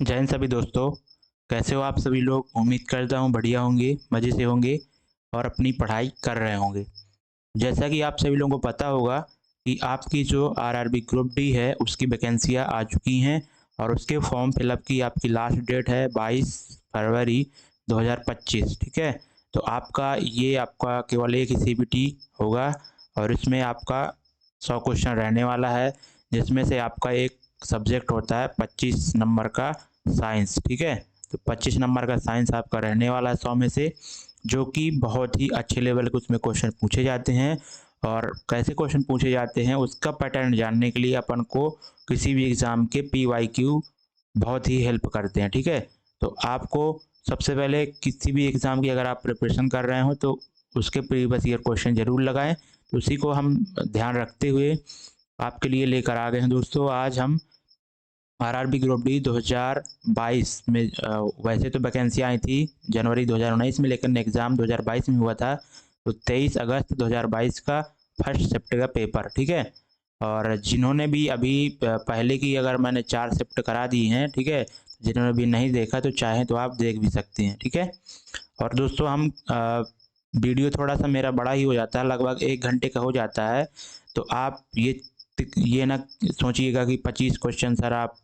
जय हिंद सभी दोस्तों। कैसे हो आप सभी लोग। उम्मीद करता हूँ बढ़िया होंगे, मज़े से होंगे और अपनी पढ़ाई कर रहे होंगे। जैसा कि आप सभी लोगों को पता होगा कि आपकी जो आरआरबी ग्रुप डी है उसकी वैकेंसियाँ आ चुकी हैं और उसके फॉर्म फिलअप की आपकी लास्ट डेट है 22 फरवरी 2025। ठीक है, तो आपका केवल एक ही सीबीटी होगा और इसमें आपका 100 क्वेश्चन रहने वाला है, जिसमें से आपका एक सब्जेक्ट होता है 25 नंबर का साइंस। ठीक है, तो 25 नंबर का साइंस आपका रहने वाला है 100 में से, जो कि बहुत ही अच्छे लेवल के उसमें क्वेश्चन पूछे जाते हैं। और कैसे क्वेश्चन पूछे जाते हैं उसका पैटर्न जानने के लिए अपन को किसी भी एग्ज़ाम के पीवाईक्यू बहुत ही हेल्प करते हैं। ठीक है, तो आपको सबसे पहले किसी भी एग्ज़ाम की अगर आप प्रिपरेशन कर रहे हो तो उसके प्रीवियस ईयर क्वेश्चन जरूर लगाएं। तो उसी को हम ध्यान रखते हुए आपके लिए लेकर आ गए हैं दोस्तों। आज हम आरआरबी ग्रुप डी 2022 में वैसे तो वैकेंसी आई थी जनवरी 2019 में, लेकिन एग्ज़ाम 2022 में हुआ था। तो 23 अगस्त 2022 का फर्स्ट शिफ्ट का पेपर। ठीक है, और जिन्होंने भी अभी पहले की अगर मैंने 4 शिफ्ट करा दी हैं, ठीक है, जिन्होंने भी नहीं देखा तो चाहें तो आप देख भी सकते हैं। ठीक है, और दोस्तों हम वीडियो थोड़ा सा मेरा बड़ा ही हो जाता है, लगभग 1 घंटे का हो जाता है। तो आप ये ना सोचिएगा कि 25 क्वेश्चन सर आप,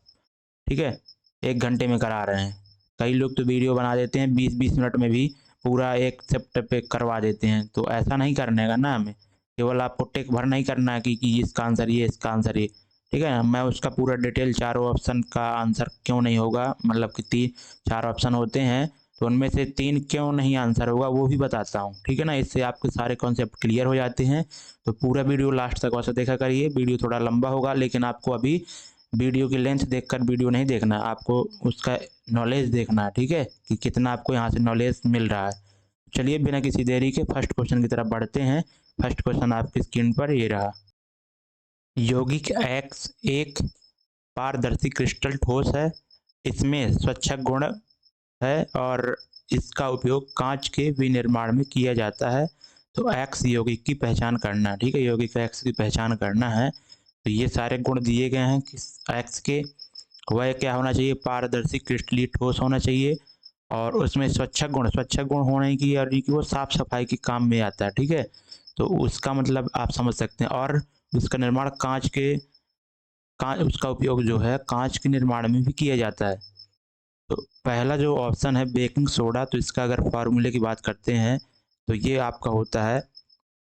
ठीक है, 1 घंटे में करा रहे हैं। कई लोग तो वीडियो बना देते हैं 20-20 मिनट में भी पूरा एक चैप्टर पे करवा देते हैं, तो ऐसा नहीं करने का ना हमें। केवल आपको टेक भर नहीं करना है कि इसका आंसर ये, इसका आंसर ये। ठीक है ना, मैं उसका पूरा डिटेल चारों ऑप्शन का आंसर क्यों नहीं होगा, मतलब कि 4 ऑप्शन होते हैं तो उनमें से 3 क्यों नहीं आंसर होगा वो भी बताता हूँ। ठीक है ना, इससे आपके सारे कॉन्सेप्ट क्लियर हो जाते हैं। तो पूरा वीडियो लास्ट तक वैसे देखा करिए। वीडियो थोड़ा लंबा होगा, लेकिन आपको अभी वीडियो की लेंथ देखकर वीडियो नहीं देखना, आपको उसका नॉलेज देखना है। ठीक है, कि कितना आपको यहाँ से नॉलेज मिल रहा है। चलिए बिना किसी देरी के फर्स्ट क्वेश्चन की तरफ बढ़ते हैं। फर्स्ट क्वेश्चन आपकी स्क्रीन पर ये रहा। यौगिक एक्स एक पारदर्शी क्रिस्टल ठोस है, इसमें स्वच्छक गुण है और इसका उपयोग कांच के विनिर्माण में किया जाता है। तो एक्स यौगिक की पहचान करना। ठीक है, यौगिक एक्स की पहचान करना है। तो ये सारे गुण दिए गए हैं कि एक्स के। वह क्या होना चाहिए, पारदर्शी क्रिस्टलीय ठोस होना चाहिए और उसमें स्वच्छक गुण होने की, और कि वो साफ सफाई के काम में आता है। ठीक है, तो उसका मतलब आप समझ सकते हैं। और उसका निर्माण कांच उसका उपयोग जो है कांच के निर्माण में भी किया जाता है। तो पहला जो ऑप्शन है बेकिंग सोडा, तो इसका अगर फार्मूले की बात करते हैं तो ये आपका होता है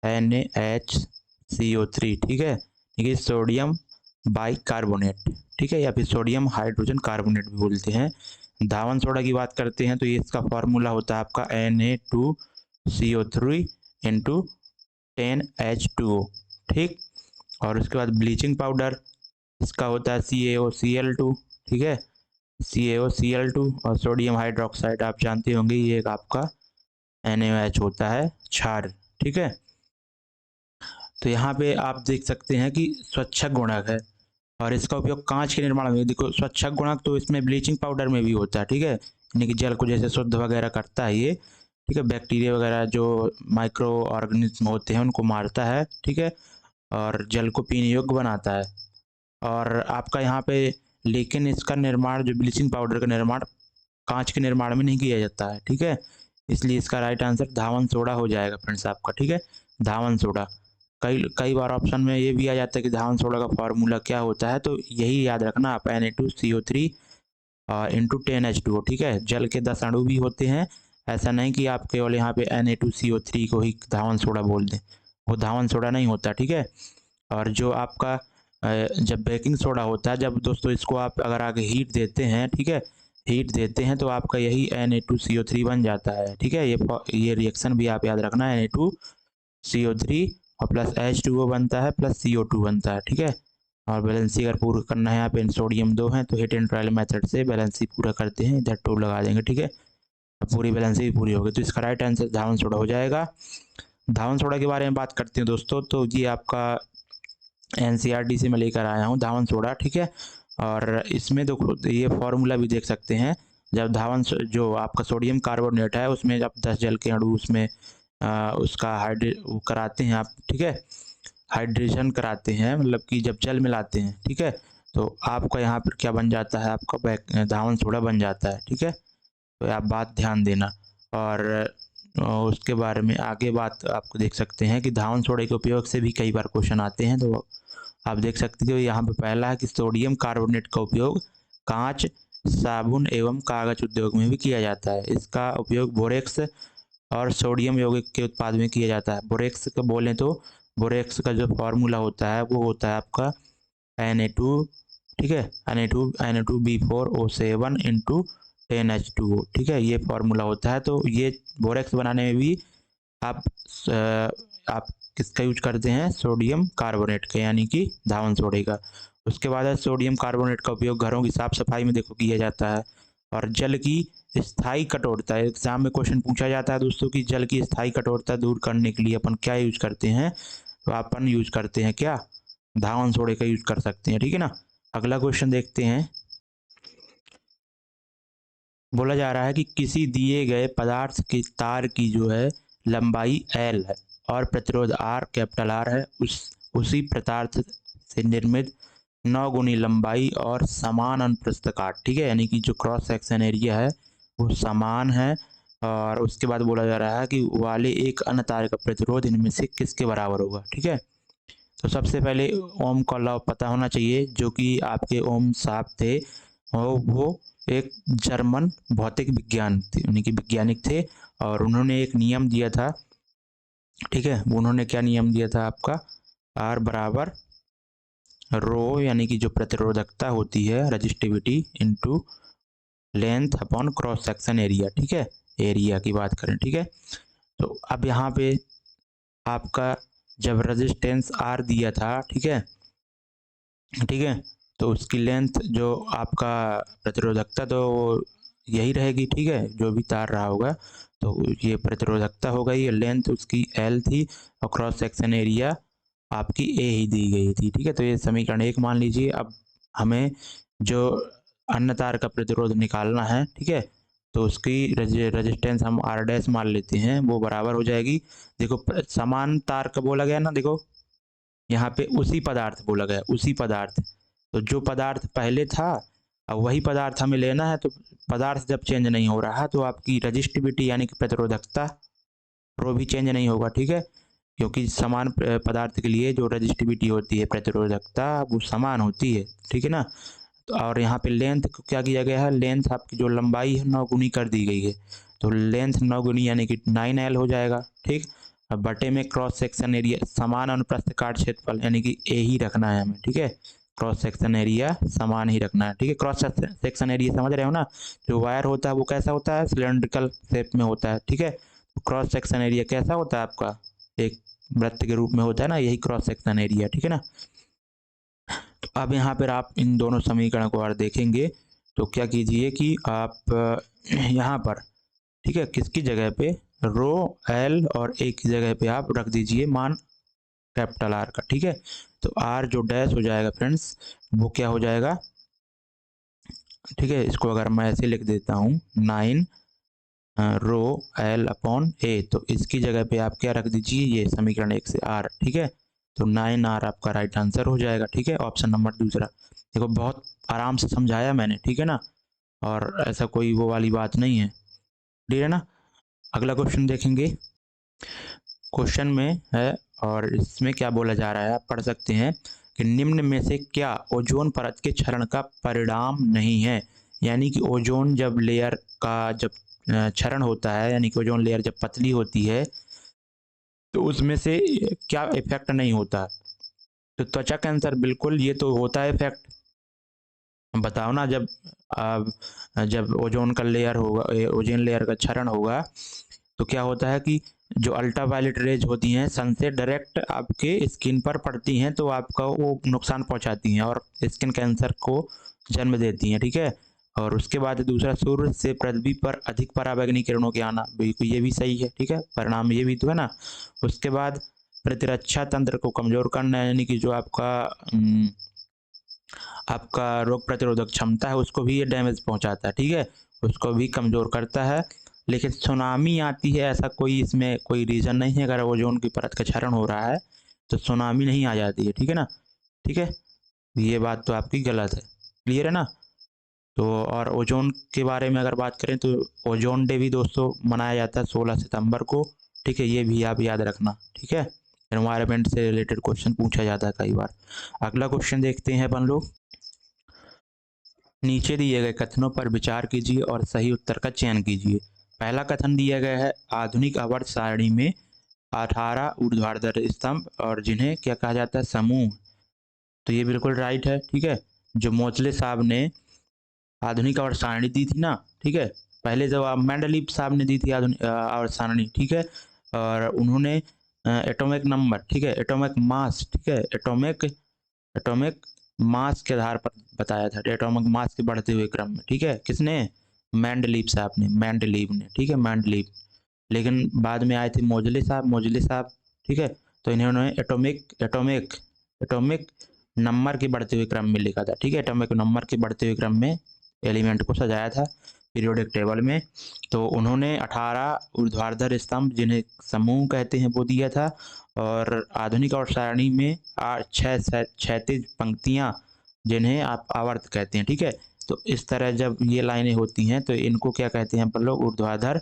NaHCO3। ठीक है, ये सोडियम बाइकार्बोनेट, ठीक है, या फिर सोडियम हाइड्रोजन कार्बोनेट भी बोलते हैं। धावन सोडा की बात करते हैं तो ये इसका फार्मूला होता है आपका Na2CO3 इंटू 10H2O। ठीक, और उसके बाद ब्लीचिंग पाउडर, इसका होता है CaOCl2। ठीक है, CaOCl2। और सोडियम हाइड्रोक्साइड आप जानते होंगे, ये एक आपका NaOH होता है, क्षार। ठीक है, तो यहाँ पे आप देख सकते हैं कि स्वच्छक गुणक है और इसका उपयोग कांच के निर्माण में। देखो स्वच्छक गुणक तो इसमें ब्लीचिंग पाउडर में भी होता है। ठीक है, यानी कि जल को जैसे शुद्ध वगैरह करता है ये। ठीक है, बैक्टीरिया वगैरह जो माइक्रो ऑर्गेनिज्म होते हैं उनको मारता है। ठीक है, और जल को पीने योग्य बनाता है। और आपका यहाँ पे, लेकिन इसका निर्माण जो ब्लीचिंग पाउडर का निर्माण कांच के निर्माण में नहीं किया जाता है। ठीक है, इसलिए इसका राइट आंसर धावन सोडा हो जाएगा फ्रेंड्स आपका। ठीक है, धावन सोडा। कई कई बार ऑप्शन में ये भी आ जाता है कि धावन सोडा का फार्मूला क्या होता है, तो यही याद रखना आप, Na2CO3 इंटू 10H2O। ठीक है, जल के 10 अणु भी होते हैं, ऐसा नहीं कि आप केवल यहाँ पे Na2CO3 को ही धावन सोडा बोल दें, वो धावन सोडा नहीं होता। ठीक है, और जो आपका जब बेकिंग सोडा होता है, जब दोस्तों इसको आप अगर आगे हीट देते हैं, ठीक है, हीट देते हैं तो आपका यही Na2CO3 बन जाता है। ठीक है, ये रिएक्शन भी आप याद रखना, Na2CO3 और प्लस H2O बनता है, प्लस CO2 बनता है। ठीक है, और बैलेंसी अगर पूरा करना है, यहाँ पे सोडियम 2 है तो हिट एंड ट्रायल मेथड से बैलेंसी पूरा करते हैं, इधर 2 लगा देंगे। ठीक है, पूरी बैलेंसी भी पूरी होगी, तो इसका राइट आंसर धावन सोडा हो जाएगा। धावन सोडा के बारे में बात करते हैं दोस्तों, तो ये आपका NCERT से मैं लेकर आया हूँ धावन सोडा। ठीक है, और इसमें देखो ये फॉर्मूला भी देख सकते हैं। जब जो आपका सोडियम कार्बोनेट है उसमें जब 10 जल के अणु उसमें उसका वो कराते हैं आप। ठीक है, हाइड्रेशन कराते हैं, मतलब कि जब जल मिलाते हैं। ठीक है, तो आपका यहाँ पर क्या बन जाता है, आपका धावन सोडा बन जाता है। ठीक है, तो आप बात ध्यान देना। और उसके बारे में आगे बात आपको देख सकते हैं कि धावन सोडे के उपयोग से भी कई बार क्वेश्चन आते हैं। तो आप देख सकते हो यहाँ पे पहला है कि सोडियम कार्बोनेट का उपयोग कांच, साबुन एवं कागज उद्योग में भी किया जाता है। इसका उपयोग बोरेक्स और सोडियम यौगिक के उत्पाद में किया जाता है। बोरेक्स का बोलें तो बोरेक्स का जो फॉर्मूला होता है वो होता है आपका Na2, ठीक है, Na2B4O7 इंटू 10H2O। ठीक है, ये फॉर्मूला होता है। तो ये बोरेक्स बनाने में भी आप आप किसका यूज करते हैं, सोडियम कार्बोनेट का, यानी कि धावन सोडे का। उसके बाद है सोडियम कार्बोनेट का उपयोग घरों की साफ सफाई में देखो किया जाता है। और जल की स्थायी कठोरता, एग्जाम में क्वेश्चन पूछा जाता है दोस्तों कि जल की स्थायी कठोरता दूर करने के लिए अपन क्या यूज करते हैं, तो अपन यूज करते हैं क्या, धावन सोडे का यूज कर सकते हैं। ठीक है ना। अगला क्वेश्चन देखते हैं। बोला जा रहा है कि किसी दिए गए पदार्थ की तार की जो है लंबाई L है और प्रतिरोध R कैपिटल R है, उसी पदार्थ से निर्मित 9 गुनी लंबाई और समान अनुप्रस्थ काट। ठीक है, यानी कि जो क्रॉस सेक्शन एरिया है वो समान है। और उसके बाद बोला जा रहा है कि वाले एक अन्य तार का प्रतिरोध इनमें से किसके बराबर होगा। ठीक है, तो सबसे पहले ओम का लॉ पता होना चाहिए, जो कि आपके ओम साहब थे और वो एक जर्मन भौतिक विज्ञान थे, यानी कि वैज्ञानिक थे। और उन्होंने एक नियम दिया था। ठीक है, उन्होंने क्या नियम दिया था आपका, आर बराबर रो, यानी कि जो प्रतिरोधकता होती है resistivity into length upon cross section area. ठीक है, एरिया की बात करें। ठीक है, तो अब यहाँ पे आपका जब रेजिस्टेंस आर दिया था, ठीक है, ठीक है, तो उसकी लेंथ जो आपका प्रतिरोधकता तो यही रहेगी। ठीक है, जो भी तार रहा होगा, तो ये प्रतिरोधकता हो गई, लेंथ उसकी एल थी और क्रॉस सेक्शन एरिया आपकी ए ही दी गई थी। ठीक है, तो ये समीकरण 1 मान लीजिए। अब हमें जो अन्य तार का प्रतिरोध निकालना है, ठीक है, तो उसकी रेजिस्टेंस हम आर डैश मान लेते हैं, वो बराबर हो जाएगी। देखो समान तार का बोला गया ना, देखो यहाँ पे उसी पदार्थ बोला गया, उसी पदार्थ। तो जो पदार्थ पहले था अब वही पदार्थ हमें लेना है। तो पदार्थ जब चेंज नहीं हो रहा तो आपकी रजिस्टिविटी यानी कि प्रतिरोधकता रो भी चेंज नहीं होगा। ठीक है, क्योंकि समान पदार्थ के लिए जो रजिस्टिविटी होती है, प्रतिरोधकता, वो समान होती है। ठीक है ना। तो और यहाँ पे लेंथ को क्या किया गया है, लेंथ आपकी जो लंबाई है 9 गुनी कर दी गई है। तो लेंथ 9 गुनी यानी कि 9L हो जाएगा। ठीक, अब बटे में क्रॉस सेक्शन एरिया समान अनुप्रस्थ काट क्षेत्रफल, यानी कि ए ही रखना है हमें। ठीक है, क्रॉस सेक्शन एरिया समान ही रखना है। ठीक है, क्रॉस सेक्शन एरिया समझ रहे हो ना, जो वायर होता है वो कैसा होता है, सिलेंड्रिकल शेप में होता है। ठीक है, तो क्रॉस सेक्शन एरिया कैसा होता है आपका, एक वृत्त के रूप में होता है ना, यही क्रॉस सेक्शन एरिया। ठीक है ना। तो अब यहाँ पर आप इन दोनों समीकरणों को और देखेंगे तो क्या कीजिए कि आप यहाँ पर, ठीक है, किसकी जगह पे रो एल और ए की जगह पे आप रख दीजिए मान कैपिटल आर का। ठीक है, तो आर जो डैश हो जाएगा फ्रेंड्स, वो क्या हो जाएगा, ठीक है, इसको अगर मैं ऐसे लिख देता हूँ 9 रो एल अपॉन ए, तो इसकी जगह पे आप क्या रख दीजिए, ये समीकरण 1 से आर। ठीक है, तो 9R आपका राइट आंसर हो जाएगा। ठीक है, ऑप्शन नंबर दूसरा। देखो बहुत आराम से समझाया मैंने। ठीक है ना, और ऐसा कोई वो वाली बात नहीं है। ठीक है ना। अगला क्वेश्चन देखेंगे। क्वेश्चन में है और इसमें क्या बोला जा रहा है, आप पढ़ सकते हैं कि निम्न में से क्या ओजोन परत के क्षरण का परिणाम नहीं है। यानी कि ओजोन जब लेयर का जब क्षरण होता है, यानी कि ओजोन लेयर जब पतली होती है, तो उसमें से क्या इफेक्ट नहीं होता। तो त्वचा कैंसर, बिल्कुल ये तो होता है इफेक्ट। बताओ ना, जब ओजोन का लेयर होगा, ओजोन लेयर का क्षरण होगा, तो क्या होता है कि जो अल्ट्रावायलेट रेज होती हैं सन से डायरेक्ट आपके स्किन पर पड़ती हैं, तो आपका वो नुकसान पहुंचाती हैं और स्किन कैंसर को जन्म देती हैं। ठीक है, और उसके बाद दूसरा, सूर्य से पृथ्वी पर अधिक पराबैंगनी किरणों के आना, बिल्कुल ये भी सही है। ठीक है, परिणाम ये भी तो है ना। उसके बाद प्रतिरक्षा तंत्र को कमजोर करना, यानी कि जो आपका रोग प्रतिरोधक क्षमता है उसको भी ये डैमेज पहुंचाता है। ठीक है, उसको भी कमजोर करता है। लेकिन सुनामी आती है, ऐसा कोई इसमें कोई रीजन नहीं है। अगर ओजोन की परत का क्षरण हो रहा है तो सुनामी नहीं आ जाती है। ठीक है ना। ठीक है, ये बात तो आपकी गलत है। क्लियर है ना। तो और ओजोन के बारे में अगर बात करें तो ओजोन डे भी दोस्तों मनाया जाता है 16 सितंबर को। ठीक है, ये भी आप याद रखना। ठीक है, एनवायरनमेंट से रिलेटेड क्वेश्चन पूछा जाता है कई बार। अगला क्वेश्चन देखते हैं अपन लोग। नीचे दिए गए कथनों पर विचार कीजिए और सही उत्तर का चयन कीजिए। पहला कथन दिया गया है, आधुनिक आवर्त सारणी में 18 ऊर्ध्वाधर स्तंभ और जिन्हें क्या कहा जाता है, समूह। तो ये बिल्कुल राइट है। ठीक है, जो मोचले साहब ने आधुनिक आवर्त सारणी दी थी ना, ठीक है, पहले जब मेंडलीव साहब ने दी थी आधुनिक आवर्त सारणी, ठीक है, और उन्होंने एटॉमिक नंबर, ठीक है, एटॉमिक मास, ठीक है, एटॉमिक मास के आधार पर बताया था, एटॉमिक मास के बढ़ते हुए क्रम में। ठीक है, किसने, मेंडलीव साहब ने, मेंडलीव ने, ठीक है, मेंडलीव। लेकिन बाद में आए थे मोजले साहब, ठीक है, तो इन्होंने एटॉमिक एटॉमिक एटॉमिक नंबर के बढ़ते हुए क्रम में लिखा था। ठीक है, एटॉमिक नंबर के बढ़ते हुए क्रम में एलिमेंट को सजाया था पीरियोडिक टेबल में। तो उन्होंने 18 ऊर्ध्वाधर स्तंभ जिन्हें समूह कहते हैं वो दिया था, और आधुनिक आवर्त सारणी में 6 क्षैतिज पंक्तियां जिन्हें आप आवर्त कहते हैं। ठीक है, तो इस तरह जब ये लाइनें होती हैं तो इनको क्या कहते हैं अपन लोग, ऊर्ध्वाधर,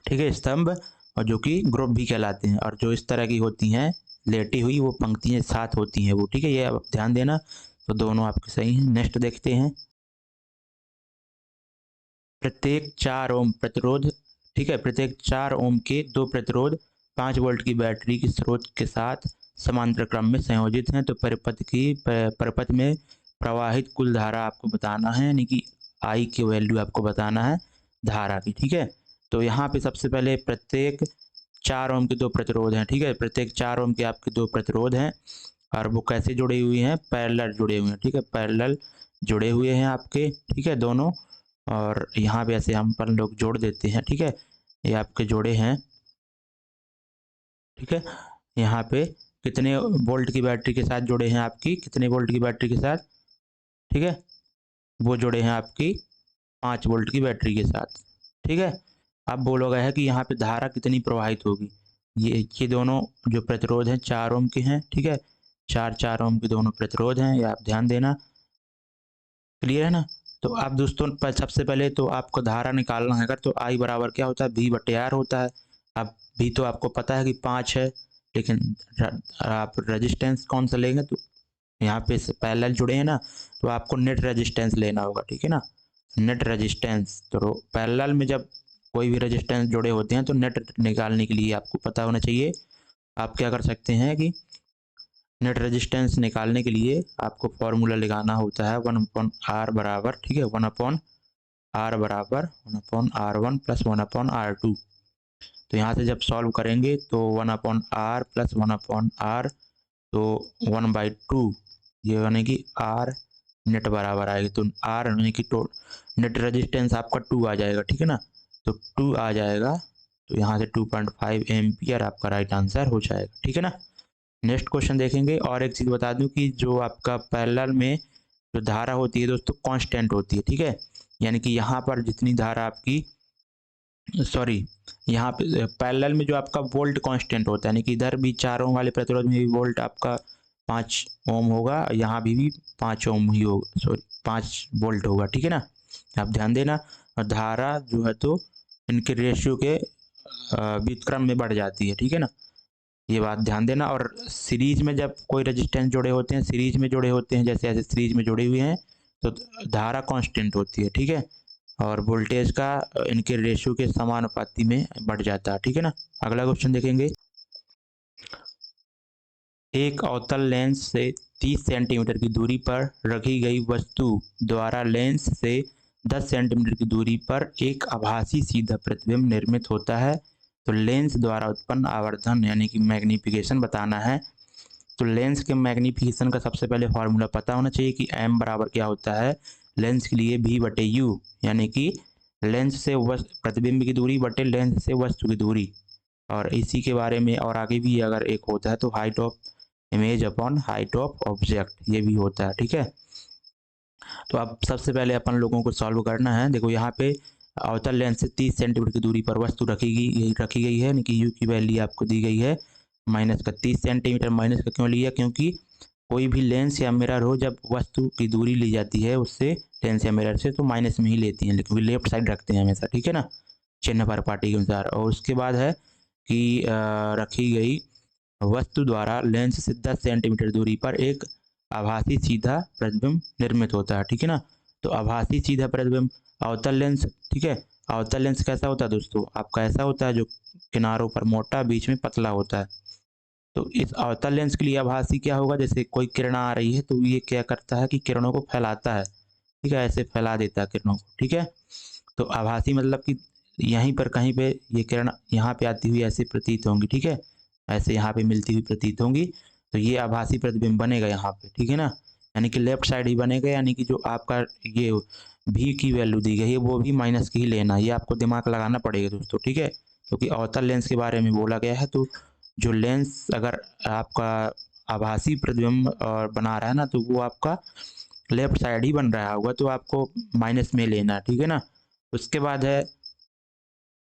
ठीक है, स्तंभ, और जो कि ग्रुप भी कहलाते हैं। और जो इस तरह की होती हैं लेटी हुई, वो पंक्तियां साथ होती हैं वो। ठीक है, ये आप ध्यान देना। तो दोनों आपके सही हैं। नेक्स्ट देखते हैं। प्रत्येक 4 ओम प्रतिरोध, ठीक है, प्रत्येक 4 ओम के 2 प्रतिरोध 5 वोल्ट की बैटरी के स्रोत के साथ समांतर क्रम में संयोजित हैं। तो परिपथ में प्रवाहित कुल धारा आपको बताना है, यानी कि आई की वैल्यू आपको बताना है धारा की। ठीक है, तो यहाँ पे सबसे पहले प्रत्येक 4 ओम के 2 प्रतिरोध हैं। ठीक है, प्रत्येक 4 ओम के आपके 2 प्रतिरोध हैं, और वो कैसे जुड़े हुए हैं, पैरेलल जुड़े हुए हैं। ठीक है, पैरेलल जुड़े हुए हैं आपके, ठीक है, दोनों। और यहाँ पे ऐसे हम पर लोग जोड़ देते हैं। ठीक है, ये आपके जोड़े हैं। ठीक है, यहाँ पे कितने वोल्ट की बैटरी के साथ जुड़े हैं, आपकी कितने वोल्ट की बैटरी के साथ, ठीक है, वो जुड़े हैं आपकी 5 वोल्ट की बैटरी के साथ। ठीक है, अब बोला गया है कि यहाँ पे धारा कितनी प्रवाहित होगी। ये दोनों जो प्रतिरोध हैं 4 ओम के हैं। ठीक है, 4 ओम के दोनों प्रतिरोध हैं, ये आप ध्यान देना। क्लियर है ना। तो आप दोस्तों सबसे पहले तो आपको धारा निकालना है, अगर तो आई बराबर क्या होता है, V बटे R होता है। अब भी तो आपको पता है कि 5 है, लेकिन आप रेजिस्टेंस कौन सा लेंगे, तो यहाँ पे पैरेलल जुड़े हैं ना, तो आपको नेट रेजिस्टेंस लेना होगा। ठीक है ना, नेट रेजिस्टेंस। तो पैरेलल में जब कोई भी रेजिस्टेंस जुड़े होते हैं तो नेट निकालने के लिए आपको पता होना चाहिए। आप क्या कर सकते हैं कि नेट रेजिस्टेंस निकालने के लिए आपको फॉर्मूला लगाना होता है 1/R बराबर, ठीक है, 1/R बराबर 1/R1 प्लस 1/R2। तो यहाँ से जब सॉल्व करेंगे तो 1/R प्लस 1/R, तो 1/2, ये यानी कि R नेट बराबर आएगी। तो R यानी कि नेट रेजिस्टेंस आपका 2 आ जाएगा। ठीक है ना, तो 2 आ जाएगा, तो यहाँ से 2.5 एम्पियर आपका राइट आंसर हो जाएगा। ठीक है ना। नेक्स्ट क्वेश्चन देखेंगे। और एक चीज़ बता दूं कि जो आपका पैरेलल में जो धारा होती है दोस्तों कांस्टेंट होती है। ठीक है, यानी कि यहाँ पर जितनी धारा आपकी, सॉरी, यहाँ पे पैरेलल में जो आपका वोल्ट कांस्टेंट होता है, यानी कि इधर भी 4 ओम वाले प्रतिरोध में भी वोल्ट आपका 5 ओम होगा, यहाँ भी 5 ओम ही होगा, सॉरी 5 वोल्ट होगा। ठीक है ना, आप ध्यान देना। और धारा जो है तो इनके रेशियो के व्युत्क्रम में बढ़ जाती है। ठीक है ना, ये बात ध्यान देना। और सीरीज में जब कोई रेजिस्टेंस जुड़े होते हैं, सीरीज में जुड़े होते हैं, जैसे ऐसे सीरीज में जुड़े हुए हैं, तो धारा कांस्टेंट होती है। ठीक है, और वोल्टेज का इनके रेशियो के समानुपाती में बढ़ जाता है। ठीक है ना। अगला क्वेश्चन देखेंगे। एक अवतल लेंस से 30 सेंटीमीटर की दूरी पर रखी गई वस्तु द्वारा लेंस से 10 सेंटीमीटर की दूरी पर एक आभासी सीधा प्रतिबिंब निर्मित होता है। तो लेंस द्वारा उत्पन्न आवर्धन यानी कि मैग्निफिकेशन बताना है। तो लेंस के मैग्निफिकेशन का सबसे पहले फॉर्मूला पता होना चाहिए कि m बराबर क्या होता है लेंस के लिए, V बटे U, यानी कि लेंस से प्रतिबिंब की दूरी बटे लेंस से वस्तु की दूरी। और इसी के बारे में और आगे भी अगर एक होता है तो height of image upon height of object, ये भी होता है। ठीक है, तो अब सबसे पहले अपन लोगों को सॉल्व करना है। देखो यहाँ पे अवतल लेंस से 30 सेंटीमीटर की दूरी पर वस्तु रखी गई है, यानी कि U की वैल्यू आपको दी गई है -30 सेंटीमीटर। माइनस का क्यों लिया, क्योंकि कोई भी लेंस या मिरर हो, जब वस्तु की दूरी ली जाती है उससे, लेंस या मिरर से, तो माइनस में ही लेती हैं, लेकिन लेफ्ट साइड रखते हैं हमेशा, ठीक है ना, चिन्ह पर पाटी के अनुसार। और उसके बाद है कि रखी गई वस्तु द्वारा लेंस से 10 सेंटीमीटर दूरी पर एक आभासी सीधा प्रतिबिंब निर्मित होता है, ठीक है ना। तो आभासी सीधा प्रतिबिंब, अवतल लेंस, ठीक है। अवतल लेंस कैसा होता है दोस्तों, आपका ऐसा होता है जो किनारों पर मोटा, बीच में पतला होता है। तो इस अवतल लेंस के लिए आभासी क्या होगा, जैसे कोई किरण आ रही है तो ये क्या करता है कि किरणों को फैलाता है, ठीक है, ऐसे फैला देता है किरणों को, ठीक है। तो आभासी मतलब कि यहीं पर कहीं पे ये किरण यहाँ पे आती हुई ऐसे प्रतीत होंगी, ठीक है, ऐसे यहाँ पे मिलती हुई प्रतीत होंगी, तो ये आभासी प्रतिबिंब बनेगा यहाँ पे, ठीक है ना। यानी कि लेफ्ट साइड ही बनेगा, यानी कि जो आपका ये भी की वैल्यू दी गई है वो भी माइनस की ही लेना, ये आपको दिमाग लगाना पड़ेगा दोस्तों, ठीक है, क्योंकि अवतल लेंस के बारे में बोला गया है। तो जो लेंस अगर आपका आभासी प्रतिबिंब और बना रहा है ना, तो वो आपका लेफ्ट साइड ही बन रहा होगा, तो आपको माइनस में लेना है, ठीक है ना। उसके बाद है,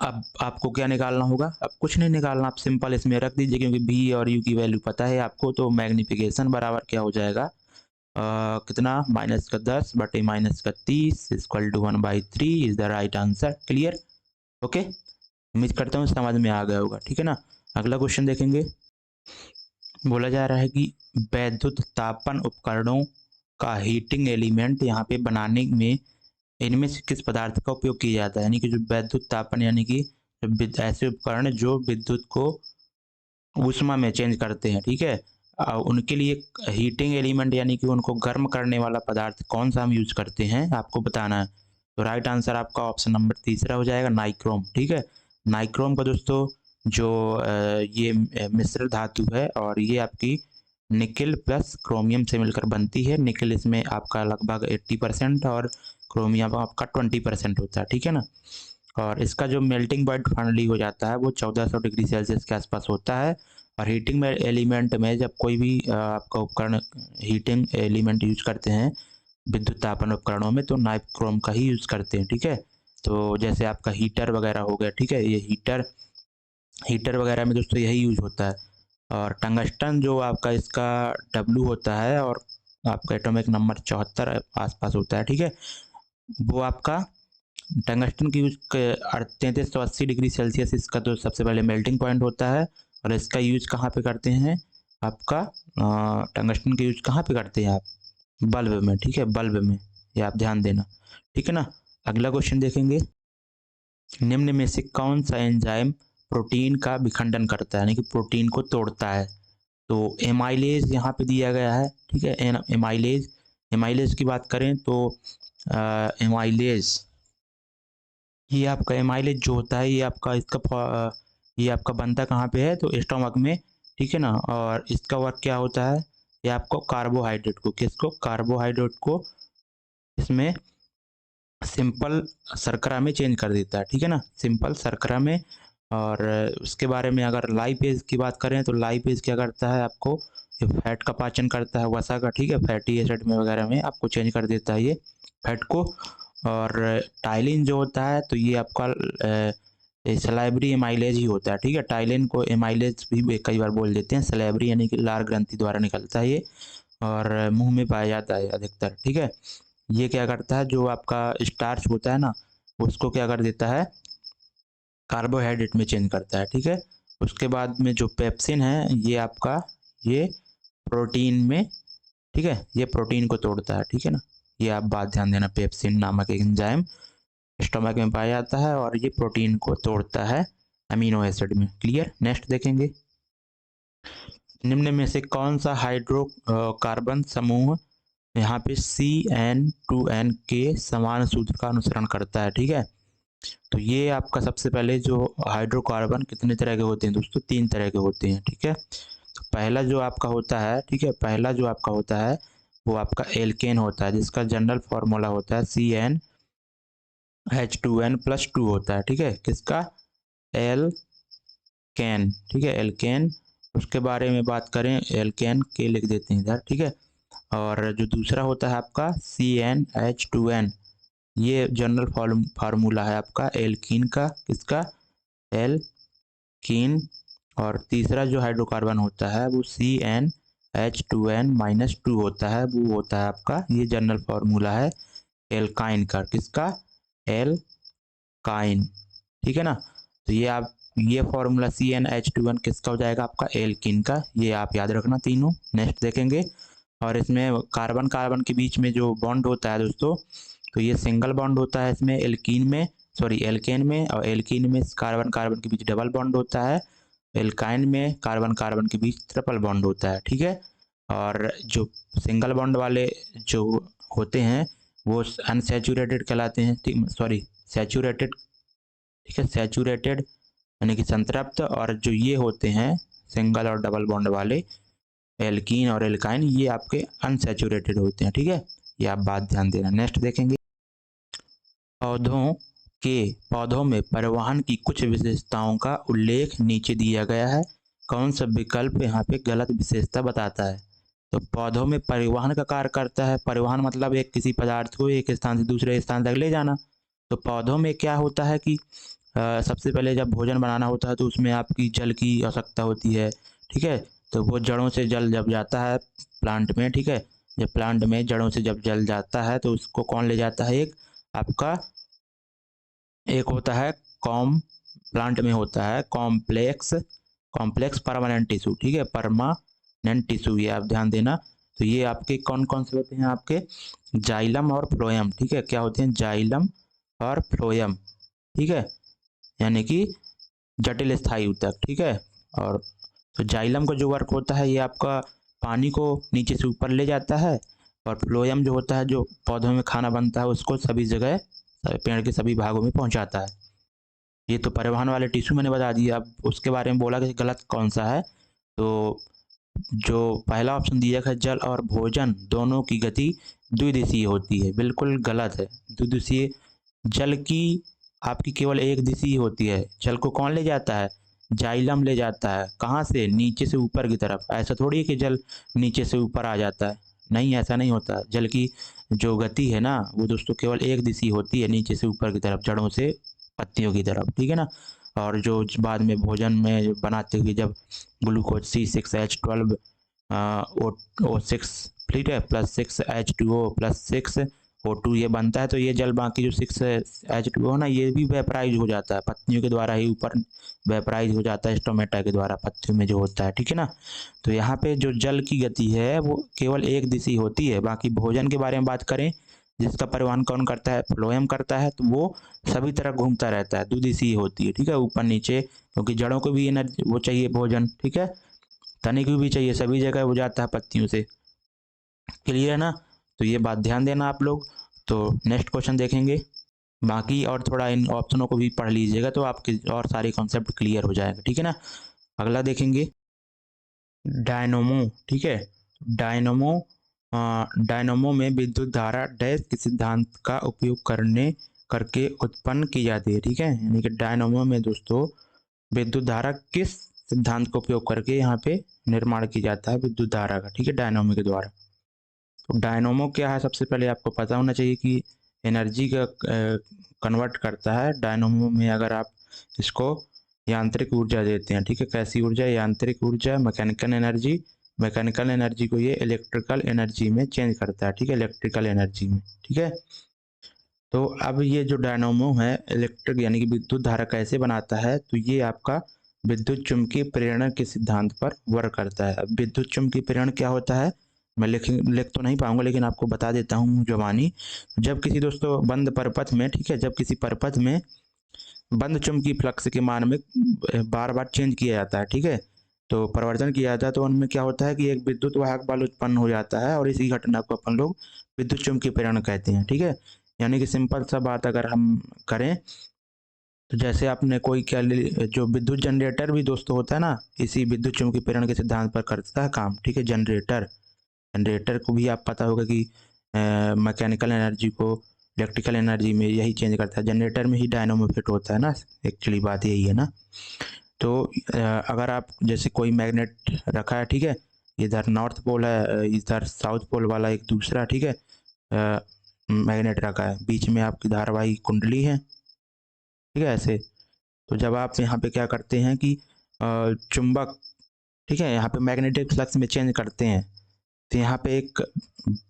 अब आपको क्या निकालना होगा, अब कुछ नहीं निकालना, आप सिंपल इसमें रख दीजिए, क्योंकि बी और यू की वैल्यू पता है आपको। तो मैग्निफिकेशन बराबर क्या हो जाएगा, कितना, -10 बटे -30 equal to 1/3 is the right answer. Clear, okay, उम्मीद करता हूँ समझ में आ गया होगा, ठीक है ना। अगला क्वेश्चन देखेंगे। बोला जा रहा है कि वैद्युत तापन उपकरणों का हीटिंग एलिमेंट यहाँ पे बनाने में इनमें से किस पदार्थ का उपयोग किया जाता है। यानी कि जो वैद्युत तापन, यानी कि ऐसे उपकरण जो विद्युत को ऊष्मा में चेंज करते हैं, ठीक है, उनके लिए हीटिंग एलिमेंट यानी कि उनको गर्म करने वाला पदार्थ कौन सा हम यूज करते हैं, आपको बताना है। तो राइट आंसर आपका ऑप्शन नंबर तीसरा हो जाएगा, नाइक्रोम, ठीक है। नाइक्रोम का दोस्तों जो ये मिश्र धातु है, और ये आपकी निकेल प्लस क्रोमियम से मिलकर बनती है। निकेल इसमें आपका लगभग 80% और क्रोमियम आपका 20% होता है, ठीक है ना। और इसका जो मेल्टिंग पॉइंट फाइनली हो जाता है वो 1400 डिग्री सेल्सियस के आसपास होता है। और हीटिंग में एलिमेंट में जब कोई भी आपका उपकरण हीटिंग एलिमेंट यूज करते हैं विद्युत तापन उपकरणों में, तो नाइक्रोम का ही यूज करते हैं, ठीक है। तो जैसे आपका हीटर वगैरह हो गया, ठीक है, ये हीटर वगैरह में दोस्तों यही यूज होता है। और टंगस्टन जो आपका इसका डब्लू होता है, और आपका एटॉमिक नंबर 74 आसपास होता है, ठीक है, वो आपका टंगस्टन की यूज 3380 डिग्री सेल्सियस इसका तो सबसे पहले मेल्टिंग पॉइंट होता है। और इसका यूज कहाँ पे करते हैं, आपका टंगस्टन का यूज कहाँ पे करते हैं आप, बल्ब में, ठीक है, बल्ब में, ये आप ध्यान देना, ठीक है ना। अगला क्वेश्चन देखेंगे। निम्न में से कौन सा एंजाइम प्रोटीन का विखंडन करता है, यानी कि प्रोटीन को तोड़ता है। तो एमाइलेज यहाँ पे दिया गया है, ठीक है, एमाइलेज की बात करें तो एमाइलेज, ये आपका एमाइलेज जो होता है, ये आपका ये आपका बनता कहाँ पे है, तो स्टोमक में, ठीक है ना। और इसका वर्क क्या होता है, ये आपको कार्बोहाइड्रेट को, किसको, कार्बोहाइड्रेट को इसमें सिंपल शर्करा में चेंज कर देता है, ठीक है ना, सिंपल शर्करा में। और उसके बारे में अगर लाइपेज की बात करें तो लाइपेज क्या करता है, आपको ये फैट का पाचन करता है, वसा का, ठीक है, फैटी एसिड में वगैरह में आपको चेंज कर देता है ये फैट को। और टाइलिन जो होता है तो ये आपका सलाइबरी एमाइलेज ही होता है, ठीक है। टाइलिन को एमाइलेज भी कई बार बोल देते हैं, सलाइबरी यानी कि लार ग्रंथि द्वारा निकलता है ये, और मुंह में पाया जाता है अधिकतर, ठीक है। ये क्या करता है, जो आपका स्टार्च होता है ना, उसको क्या कर देता है, कार्बोहाइड्रेट में चेंज करता है, ठीक है। उसके बाद में जो पेप्सिन है, ये आपका ये प्रोटीन में, ठीक है, ये प्रोटीन को तोड़ता है, ठीक है ना। ये आप बात ध्यान देना, पेप्सिन नामक एक एंजाइम स्टोमक में पाया जाता है, और ये प्रोटीन को तोड़ता है अमीनो एसिड में। क्लियर, नेक्स्ट देखेंगे। निम्न में से कौन सा हाइड्रोकार्बन समूह यहाँ पे CN2N के समान सूत्र का अनुसरण करता है, ठीक है। तो ये आपका सबसे पहले जो हाइड्रोकार्बन कितने तरह के होते हैं दोस्तों, 3 तरह के होते हैं, ठीक है। तो पहला जो आपका होता है, ठीक है, पहला जो आपका होता है वो आपका एल्केन होता है, जिसका जनरल फॉर्मूला होता है CnH2n+2 होता है, ठीक है, किसका, एल्केन, ठीक है, एल्केन। उसके बारे में बात करें, एल्केन के लिख देते हैं इधर, ठीक है। और जो दूसरा होता है आपका CnH2n, ये जनरल फार्मूला है आपका एल्कीन का, किसका, एल्कीन। और तीसरा जो हाइड्रोकार्बन होता है वो CnH2n H2n-2 होता है, वो होता है आपका, ये जनरल फार्मूला है एल्काइन का। किसका? एल्काइन, ठीक है ना। तो ये आप ये फॉर्मूला CnH2n किसका हो जाएगा? आपका एल्किन का। ये आप याद रखना तीनों। नेक्स्ट देखेंगे, और इसमें कार्बन कार्बन के बीच में जो बॉन्ड होता है दोस्तों, तो ये सिंगल बॉन्ड होता है इसमें एल्कीन में, सॉरी एल्केन में, और एल्कीन में कार्बन कार्बन के बीच डबल बॉन्ड होता है, एल्काइन में कार्बन कार्बन के बीच ट्रिपल बॉन्ड होता है, ठीक है। और जो सिंगल बॉन्ड वाले जो होते हैं वो अनसैचुरेटेड कहलाते हैं, सॉरी सैचुरेटेड, ठीक है, सैचुरेटेड यानी कि संतृप्त। और जो ये होते हैं सिंगल और डबल बॉन्ड वाले एल्कीन और एल्काइन, ये आपके अनसैचुरेटेड होते हैं, ठीक है। ये आप बात ध्यान देना। नेक्स्ट देखेंगे, पौधों में परिवहन की कुछ विशेषताओं का उल्लेख नीचे दिया गया है। कौन सा विकल्प यहाँ पे गलत विशेषता बताता है? तो पौधों में परिवहन का कार्य करता है। परिवहन मतलब एक किसी पदार्थ को एक स्थान से दूसरे स्थान तक ले जाना। तो पौधों में क्या होता है कि सबसे पहले जब भोजन बनाना होता है तो उसमें आपकी जल की आवश्यकता होती है, ठीक है। तो वो जड़ों से जल जब जाता है प्लांट में, ठीक है, जब प्लांट में जड़ों से जब जल जाता है तो उसको कौन ले जाता है? एक आपका एक होता है कॉम, प्लांट में होता है कॉम्प्लेक्स परमानेंट टिश्यू, ठीक है, परमानेंट टिश्यू, ये आप ध्यान देना। तो ये आपके कौन कौन से होते हैं? आपके जाइलम और फ्लोएम, ठीक है। क्या होते हैं? जाइलम और फ्लोएम, ठीक है, यानी कि जटिल स्थायी ऊतक, ठीक है। और तो जाइलम का जो वर्क होता है ये आपका पानी को नीचे से ऊपर ले जाता है, और फ्लोएम जो होता है जो पौधों में खाना बनता है उसको सभी जगह पेड़ के सभी भागों में पहुंचाता है। ये तो परिवहन वाले टिश्यू मैंने बता दिया। अब उसके बारे में बोला कि गलत कौन सा है, तो जो पहला ऑप्शन दिया है, जल और भोजन दोनों की गति द्विदिशीय होती है, बिल्कुल गलत है। द्विदिशीय जल की आपकी केवल एक दिशा होती है। जल को कौन ले जाता है? जाइलम ले जाता है। कहाँ से? नीचे से ऊपर की तरफ। ऐसा थोड़ी है कि जल नीचे से ऊपर आ जाता है, नहीं, ऐसा नहीं होता। जल की जो गति है ना वो दोस्तों केवल एक दिशा होती है, नीचे से ऊपर की तरफ, जड़ों से पत्तियों की तरफ, ठीक है ना। और जो बाद में भोजन में बनाते हुए जब ग्लूकोज C6H12 O6, ठीक है, +6H2O +6O2 ये बनता है, तो ये जल बाकी जो 6H2O ना ये भी वेपराइज हो जाता है पत्तियों के द्वारा ही, ऊपर वेपराइज हो जाता है स्टोमेटा के द्वारा पत्तियों में जो होता है, ठीक है ना। तो यहाँ पे जो जल की गति है वो केवल एक दिशा होती है। बाकी भोजन के बारे में बात करें, जिसका परिवहन कौन करता है? फ्लोएम करता है, तो वो सभी तरफ घूमता रहता है, द्विदिशीय होती है, ठीक है, ऊपर नीचे, क्योंकि जड़ों को भी एनर्जी वो चाहिए भोजन, ठीक है, तने को भी चाहिए, सभी जगह वो जाता है पत्तियों से। क्लियर है ना? तो ये बात ध्यान देना आप लोग। तो नेक्स्ट क्वेश्चन देखेंगे। बाकी और थोड़ा इन ऑप्शनों को भी पढ़ लीजिएगा तो आपके और सारे कॉन्सेप्ट क्लियर हो जाएंगे, ठीक है ना। अगला देखेंगे डायनोमो, ठीक है। डायनोमो डायनोमो में विद्युत धारा डैश के सिद्धांत का उपयोग करके उत्पन्न की जाती है, ठीक है। यानी कि डायनोमो में दोस्तों विद्युत धारा किस सिद्धांत का उपयोग करके यहाँ पे निर्माण किया जाता है विद्युत धारा का, ठीक है, डायनोमो के द्वारा। तो डायनोमो क्या है? सबसे पहले आपको पता होना चाहिए कि एनर्जी का कन्वर्ट करता है। डायनोमो में अगर आप इसको यांत्रिक ऊर्जा देते हैं, ठीक है, कैसी ऊर्जा? यांत्रिक ऊर्जा, मैकेनिकल एनर्जी को ये इलेक्ट्रिकल एनर्जी में चेंज करता है, ठीक है, इलेक्ट्रिकल एनर्जी में, ठीक है। तो अब ये जो डायनोमो है इलेक्ट्रिक यानी कि विद्युत धारा कैसे बनाता है? तो ये आपका विद्युत चुम्बकीय प्रेरण के सिद्धांत पर वर्क करता है। अब विद्युत चुम्बकीय प्रेरण क्या होता है? मैं लिख तो नहीं पाऊंगा लेकिन आपको बता देता हूँ जवानी। जब किसी दोस्तों बंद परपथ में, ठीक है, जब किसी परपथ में बंद चुम्बकीय फ्लक्स के मान में बार बार चेंज किया जाता है, ठीक है, तो परिवर्तन किया जाता है, तो उनमें क्या होता है कि एक विद्युत वाहक बल उत्पन्न हो जाता है, और इसी घटना को अपन लोग विद्युत चुम्बकीय प्रेरण कहते हैं, ठीक है। यानी कि सिंपल सा बात अगर हम करें तो जैसे आपने कोई क्या जो विद्युत जनरेटर भी दोस्तों होता है ना, इसी विद्युत चुम्बकीय प्रेरण के सिद्धांत पर करता है काम, ठीक है। जनरेटर को भी आप पता होगा कि मैकेनिकल एनर्जी को इलेक्ट्रिकल एनर्जी में यही चेंज करता है, जनरेटर में ही डायनोमो फिट होता है ना, एक्चुअली बात यही है ना। तो अगर आप जैसे कोई मैग्नेट रखा है, ठीक है, इधर नॉर्थ पोल है, इधर साउथ पोल वाला एक दूसरा, ठीक है, मैग्नेट रखा है, बीच में आपकी धारावाही कुंडली है, ठीक है, ऐसे। तो जब आप यहाँ पे क्या करते हैं कि चुंबक, ठीक है, यहाँ पे मैग्नेटिक फ्लक्स में चेंज करते हैं तो यहाँ पे एक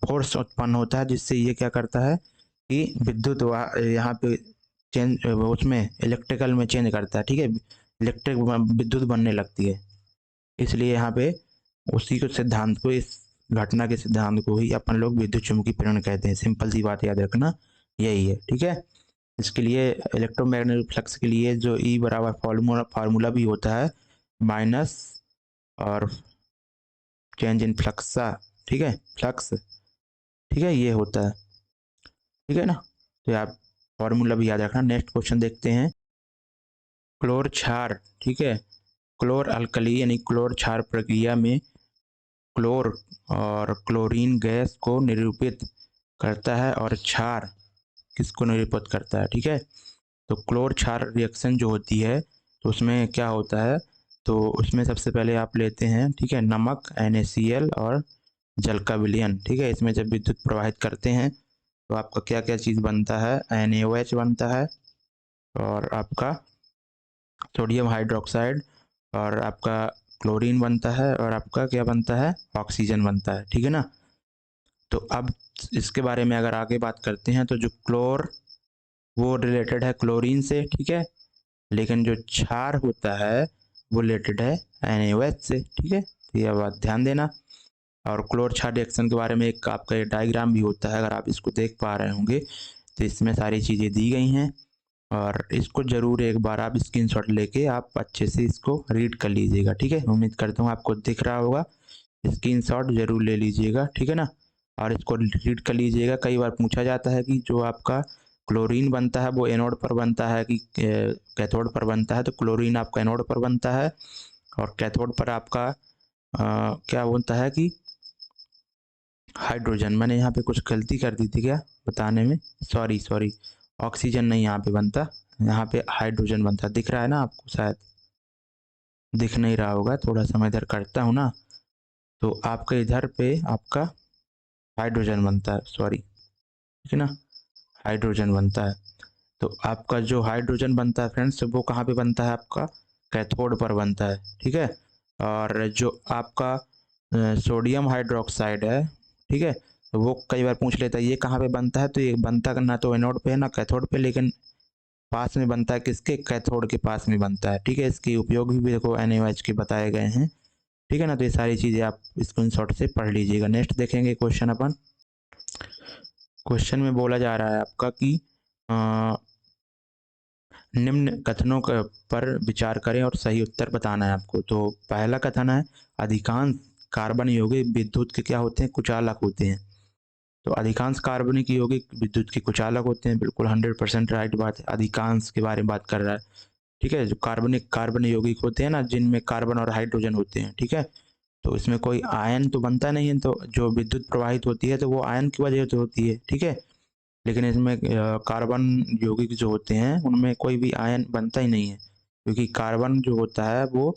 फोर्स उत्पन्न होता है जिससे ये क्या करता है कि विद्युत यहाँ पे चेंज उसमें इलेक्ट्रिकल में चेंज करता है। ठीक है, इलेक्ट्रिक विद्युत बनने लगती है, इसलिए यहाँ पे उसी को सिद्धांत को, इस घटना के सिद्धांत को ही अपन लोग विद्युत चुम्बकीय प्रेरण कहते हैं। सिंपल सी बात याद रखना यही है। ठीक है, इसके लिए इलेक्ट्रोमैग्नेटिक फ्लक्स के लिए जो ई बराबर फार्मूला भी होता है माइनस और चेंज इन फ्लक्सा, ठीक है, फ्लक्स, ठीक है, ये होता है। ठीक है ना, तो आप फॉर्मूला भी याद रखना। नेक्स्ट क्वेश्चन देखते हैं। क्लोर क्षार, ठीक है, क्लोर अल्कली यानी क्लोर क्षार प्रक्रिया में क्लोर और क्लोरीन गैस को निरूपित करता है और क्षार किसको निरूपित करता है। ठीक है, तो क्लोर क्षार रिएक्शन जो होती है तो उसमें क्या होता है, तो उसमें सबसे पहले आप लेते हैं, ठीक है, नमक NaCl और जल का विलयन। ठीक है, इसमें जब विद्युत प्रवाहित करते हैं तो आपका क्या क्या चीज़ बनता है, NaOH बनता है और आपका सोडियम हाइड्रोक्साइड और आपका क्लोरीन बनता है और आपका क्या बनता है, ऑक्सीजन बनता है। ठीक है ना, तो अब इसके बारे में अगर आगे बात करते हैं तो जो क्लोर वो रिलेटेड है क्लोरीन से, ठीक है, लेकिन जो क्षार होता है वो रिलेटेड है NaOH से। ठीक है, तो यह बात ध्यान देना। और क्लोर क्षार रिएक्शन के बारे में एक आपका ये डायग्राम भी होता है, अगर आप इसको देख पा रहे होंगे तो इसमें सारी चीज़ें दी गई हैं और इसको ज़रूर एक बार आप स्क्रीनशॉट लेके आप अच्छे से इसको रीड कर लीजिएगा। ठीक है, उम्मीद करता हूँ आपको दिख रहा होगा, स्क्रीनशॉट जरूर ले लीजिएगा। ठीक है ना, और इसको रीड कर लीजिएगा। कई बार पूछा जाता है कि जो आपका क्लोरीन बनता है वो एनोड पर बनता है कि कैथोड पर बनता है, तो क्लोरीन आपका एनोड पर बनता है और कैथोड पर आपका क्या बनता है कि हाइड्रोजन। मैंने यहाँ पे कुछ गलती कर दी थी क्या बताने में, सॉरी, ऑक्सीजन नहीं यहाँ पे बनता, यहाँ पे हाइड्रोजन बनता। दिख रहा है ना आपको, शायद दिख नहीं रहा होगा, थोड़ा सा मैं इधर करता हूँ ना, तो आपके इधर पे आपका हाइड्रोजन बनता है, सॉरी, ठीक है ना, हाइड्रोजन बनता है। तो आपका जो हाइड्रोजन बनता है फ्रेंड्स वो कहाँ पे बनता है, आपका कैथोड पर बनता है। ठीक है, और जो आपका सोडियम हाइड्रोक्साइड है, ठीक है, तो वो कई बार पूछ लेता है ये कहाँ पे बनता है, तो ये बनता ना तो एनोड पे है ना कैथोड पे, लेकिन पास में बनता है किसके, कैथोड के पास में बनता है। ठीक है, इसके उपयोग भी देखो NaOH के बताए गए हैं। ठीक है ना, तो ये सारी चीज़ें आप स्क्रीनशॉट से पढ़ लीजिएगा। नेक्स्ट देखेंगे क्वेश्चन अपन। क्वेश्चन में बोला जा रहा है आपका कि निम्न कथनों पर विचार करें और सही उत्तर बताना है आपको। तो पहला कथन है अधिकांश कार्बन यौगिक विद्युत के क्या होते हैं, कुचालक होते हैं। तो अधिकांश कार्बनिक यौगिक विद्युत के कुचालक होते हैं, बिल्कुल 100% राइट बात है। अधिकांश के बारे में बात कर रहा है। ठीक है, जो कार्बन यौगिक होते हैं ना जिनमें कार्बन और हाइड्रोजन होते हैं, ठीक है, तो इसमें कोई आयन तो बनता नहीं है, तो जो विद्युत प्रवाहित होती है तो वो आयन की वजह से होती है। ठीक है, लेकिन इसमें कार्बन यौगिक जो होते हैं उनमें कोई भी आयन बनता ही नहीं है, क्योंकि कार्बन जो होता है वो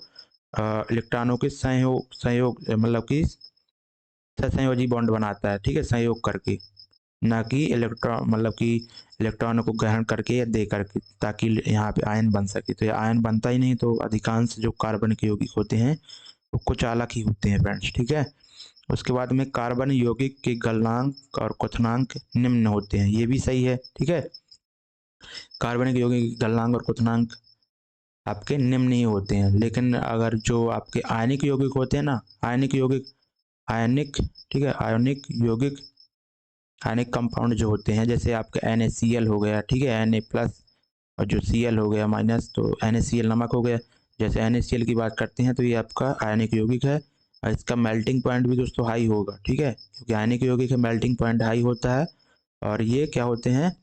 इलेक्ट्रॉनों के संयोग मतलब कि सहसंयोजी बॉन्ड बनाता है। ठीक है, संयोग करके, ना कि इलेक्ट्रॉन मतलब कि इलेक्ट्रॉनों को ग्रहण करके या दे करके, ताकि यहाँ पे आयन बन सके। तो ये आयन बनता ही नहीं, तो अधिकांश जो कार्बन के यौगिक होते हैं वो कुचालक ही होते हैं फ्रेंड्स। ठीक है, उसके बाद में कार्बन यौगिक के गलनांक और क्वथनांक निम्न होते हैं, ये भी सही है। ठीक है, कार्बनिक यौगिक के गलनांक और क्वथनांक आपके निम्न ही होते हैं, लेकिन अगर जो आपके आयनिक यौगिक होते हैं ना, आयनिक, ठीक है, आयनिक कंपाउंड जो होते हैं, जैसे आपके NaCl हो गया, ठीक है, Na+ और जो Cl हो गया माइनस, तो NaCl नमक हो गया। जैसे NaCl की बात करते हैं तो ये आपका आयनिक यौगिक है और इसका मेल्टिंग पॉइंट भी दोस्तों हाई होगा। ठीक है, क्योंकि आयनिक यौगिक का मेल्टिंग पॉइंट हाई होता है और ये क्या होते हैं,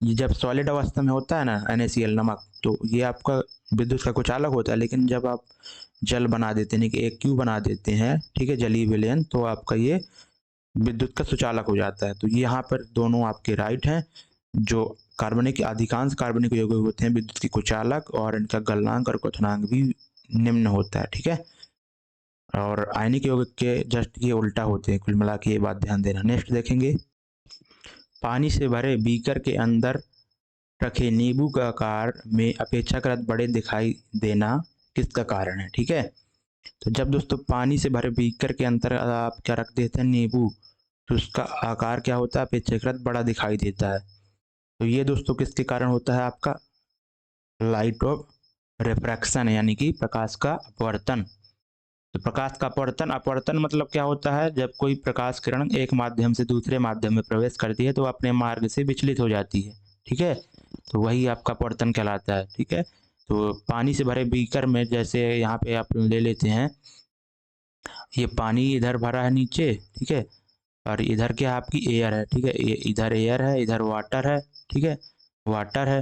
ये जब सॉलिड अवस्था में होता है ना NaCl नमक, तो ये आपका विद्युत का कुछ अलग होता है, लेकिन जब आप जल बना देते हैं कि AQ बना देते हैं, ठीक है, जलीय विलयन, तो आपका ये विद्युत का सुचालक हो जाता है। तो यहाँ पर दोनों आपके राइट हैं। जो अधिकांश कार्बनिक यौगिक होते हैं विद्युत के कुचालक और इनका गलनांक और क्वथनांक भी निम्न होता है। ठीक है, और आयनिक यौगिक के जस्ट ये उल्टा होते हैं। कुल मिला के ये बात ध्यान देना। नेक्स्ट देखेंगे, पानी से भरे बीकर के अंदर रखे नींबू का आकार में अपेक्षाकृत बड़े दिखाई देना किसका कारण है। ठीक है, तो जब दोस्तों पानी से भरे बीकर के अंदर आप क्या रख देते हैं, नींबू, तो उसका आकार क्या होता है, अपेक्षाकृत बड़ा दिखाई देता है। तो ये दोस्तों किसके कारण होता है, आपका लाइट ऑफ रिफ्रैक्शन, यानी कि प्रकाश का अपवर्तन। तो प्रकाश का अपवर्तन, अपवर्तन मतलब क्या होता है, जब कोई प्रकाश किरण एक माध्यम से दूसरे माध्यम में प्रवेश करती है तो अपने मार्ग से विचलित हो जाती है। ठीक है, तो वही आपका अपवर्तन कहलाता है। ठीक है, तो पानी से भरे बीकर में जैसे यहाँ पे आप ले लेते हैं, ये पानी इधर भरा है नीचे, ठीक है, और इधर क्या आपकी एयर है। ठीक है, इधर एयर है, इधर वाटर है। ठीक है, वाटर है।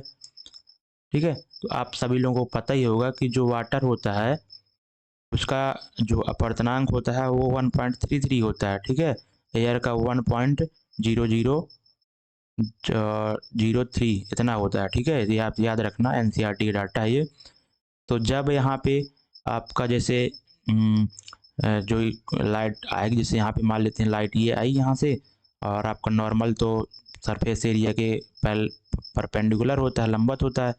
ठीक है, तो आप सभी लोगों को पता ही होगा कि जो वाटर होता है उसका जो अपवर्तनांक होता है वो 1.33 होता है। ठीक है, एयर का 1.0003 इतना होता है। ठीक है, ये आप याद रखना, एनसीईआरटी डाटा है ये। तो जब यहाँ पे आपका जैसे जो लाइट आएगी, जैसे यहाँ पे मान लेते हैं लाइट ये आई यहाँ से, और आपका नॉर्मल तो सरफेस एरिया के परपेंडिकुलर होता है, लंबवत होता है।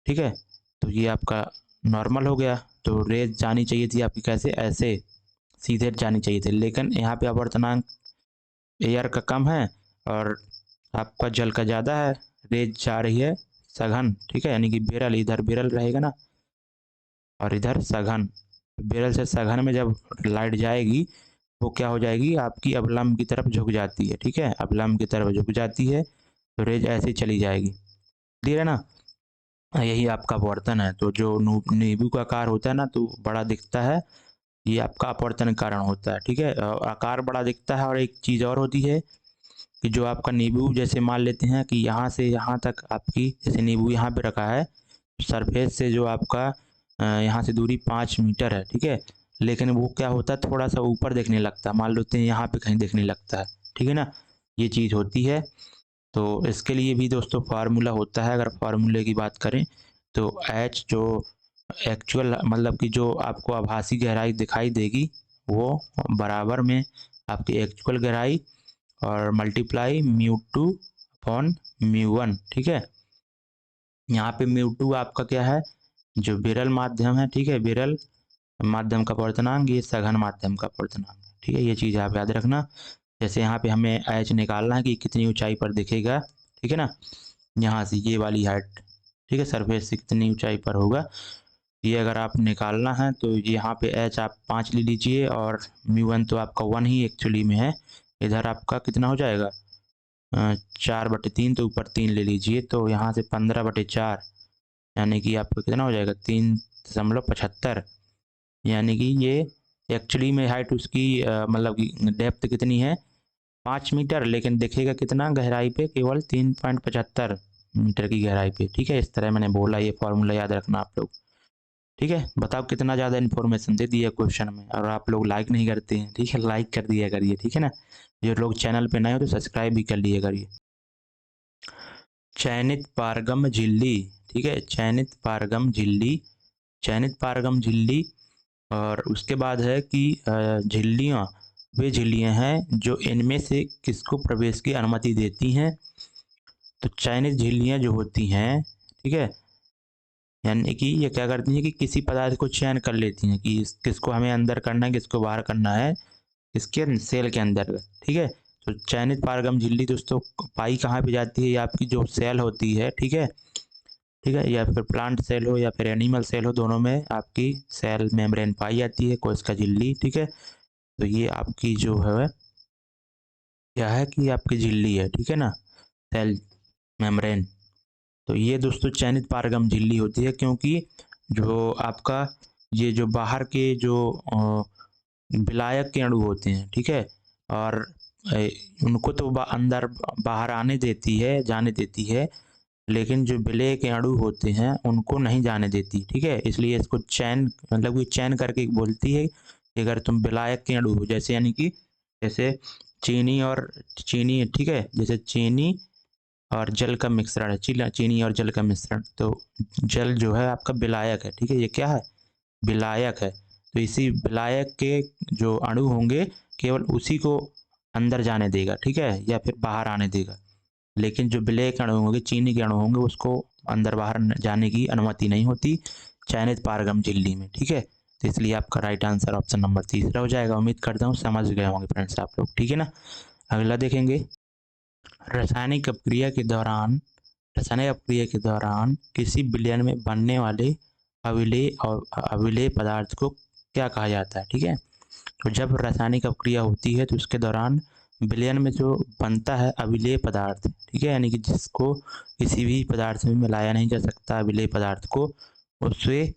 ठीक है, तो ये आपका नॉर्मल हो गया। तो रेज जानी चाहिए थी आपकी कैसे, ऐसे सीधे जानी चाहिए थी, लेकिन यहाँ पे अपवर्तनांक एयर का कम है और आपका जल का ज़्यादा है। रेज जा रही है सघन। ठीक है, यानी कि बेरल, इधर बेरल रहेगा ना, और इधर सघन। बेरल से सघन में जब लाइट जाएगी वो क्या हो जाएगी, आपकी अवलंब की तरफ झुक जाती है। ठीक है, अवलंब की तरफ झुक जाती है तो रेज ऐसे चली जाएगी। क्लियर है ना। यही आपका अपवर्तन है। तो जो नींबू का आकार होता है ना, तो बड़ा दिखता है, ये आपका अपवर्तन के कारण होता है। ठीक है, आकार बड़ा दिखता है। और एक चीज़ और होती है कि जो आपका नींबू, जैसे मान लेते हैं कि यहाँ से यहाँ तक आपकी, जैसे नींबू यहाँ पे रखा है, सरफेस से जो आपका यहाँ से दूरी 5 मीटर है। ठीक है, लेकिन वो क्या होता है, थोड़ा सा ऊपर देखने लगता है, मान लेते हैं यहाँ पे कहीं देखने लगता है। ठीक है ना, ये चीज़ होती है। तो इसके लिए भी दोस्तों फार्मूला होता है। अगर फार्मूले की बात करें तो एच जो एक्चुअल मतलब कि जो आपको आभासी गहराई दिखाई देगी वो बराबर में आपकी एक्चुअल गहराई और मल्टीप्लाई μ2 अपॉन μ1। ठीक है, यहाँ पे μ2 आपका क्या है, जो विरल माध्यम है। ठीक है, विरल माध्यम का अपवर्तनांक, ये सघन माध्यम का अपवर्तनांक है। ठीक है, ये चीज़ आप याद रखना। जैसे यहाँ पे हमें एच निकालना है कि कितनी ऊंचाई पर दिखेगा। ठीक है ना, यहाँ से ये वाली हाइट, ठीक है, सरफेस से कितनी ऊंचाई पर होगा, ये अगर आप निकालना है तो यहाँ पे एच आप 5 ले लीजिए, और μ1 तो आपका 1 ही एक्चुअली में है। इधर आपका कितना हो जाएगा, 4/3, तो ऊपर 3 ले लीजिए, तो यहाँ से 15/4, यानी कि आपका कितना हो जाएगा, 3.75। यानी कि ये एक्चुअली में हाइट उसकी मतलब कि डेप्थ कितनी है, 5 मीटर, लेकिन दिखेगा कितना गहराई पे, केवल 3.75 मीटर की गहराई पे। ठीक है, इस तरह मैंने बोला, ये फॉर्मूला याद रखना आप लोग। ठीक है, बताओ कितना ज़्यादा इन्फॉर्मेशन दे दिया क्वेश्चन में, और आप लोग लाइक नहीं करते हैं। ठीक है, लाइक कर दिया करिए। ठीक है ना, जो लोग चैनल पे नए हो तो सब्सक्राइब भी कर लिया करिए। चयनित पारगम झिल्ली। ठीक है, चयनित पारगम झिल्ली, चयनित पारगम झिल्ली। और उसके बाद है कि झिल्लियाँ, वे झिल्लियाँ हैं जो इनमें से किसको प्रवेश की अनुमति देती हैं। तो चयनित झिल्लियाँ जो होती हैं, ठीक है, यानी कि ये क्या करती हैं कि किसी पदार्थ को चयन कर लेती हैं कि किसको हमें अंदर करना है, किसको बाहर करना है, इसके सेल के अंदर। ठीक है, तो चयनित पारगम झिल्ली दोस्तों पाई कहाँ पे जाती है, ये आपकी जो सेल होती है। ठीक है, ठीक है, या फिर प्लांट सेल हो या फिर एनिमल सेल हो, दोनों में आपकी सेल मेम्ब्रेन पाई जाती है, कोशिका झिल्ली। ठीक है, तो ये आपकी जो है क्या है कि आपकी झिल्ली है। ठीक है ना, सेल मेम्ब्रेन। तो ये दोस्तों चयनित पारगम झिल्ली होती है, क्योंकि जो आपका ये जो बाहर के जो विलायक के अणु होते हैं, ठीक है, और उनको तो अंदर बाहर आने देती है, जाने देती है, लेकिन जो विलेय के अणु होते हैं उनको नहीं जाने देती। ठीक है, इसलिए इसको चयन मतलब कि चयन करके बोलती है कि अगर तुम विलायक के अणु हो, जैसे यानी कि जैसे चीनी और चीनी, ठीक है, जैसे चीनी और जल का मिश्रण है, चीनी और जल का मिश्रण, तो जल जो है आपका विलायक है। ठीक है, ये क्या है, विलायक है। तो इसी विलायक के जो अणु होंगे केवल उसी को अंदर जाने देगा। ठीक है, या फिर बाहर आने देगा, लेकिन जो विलेय के अणु होंगे, चीनी के अणु होंगे, उसको अंदर बाहर जाने की अनुमति नहीं होती चयनित पारगम झिल्ली में। ठीक है, तो इसलिए आपका राइट आंसर ऑप्शन नंबर तीसरा हो जाएगा। उम्मीद करता हूँ समझ गए होंगे फ्रेंड्स आप लोग, ठीक है ना। अगला देखेंगे, रासायनिक अपक्रिया के दौरान किसी विलयन में बनने वाले अविलेय पदार्थ को क्या कहा जाता है, ठीक है। तो जब रासायनिक अपक्रिया होती है तो उसके दौरान विलयन में जो बनता है अविलेय पदार्थ, ठीक है, यानी कि जिसको किसी भी पदार्थ में मिलाया नहीं जा सकता अविलेय पदार्थ को, उसे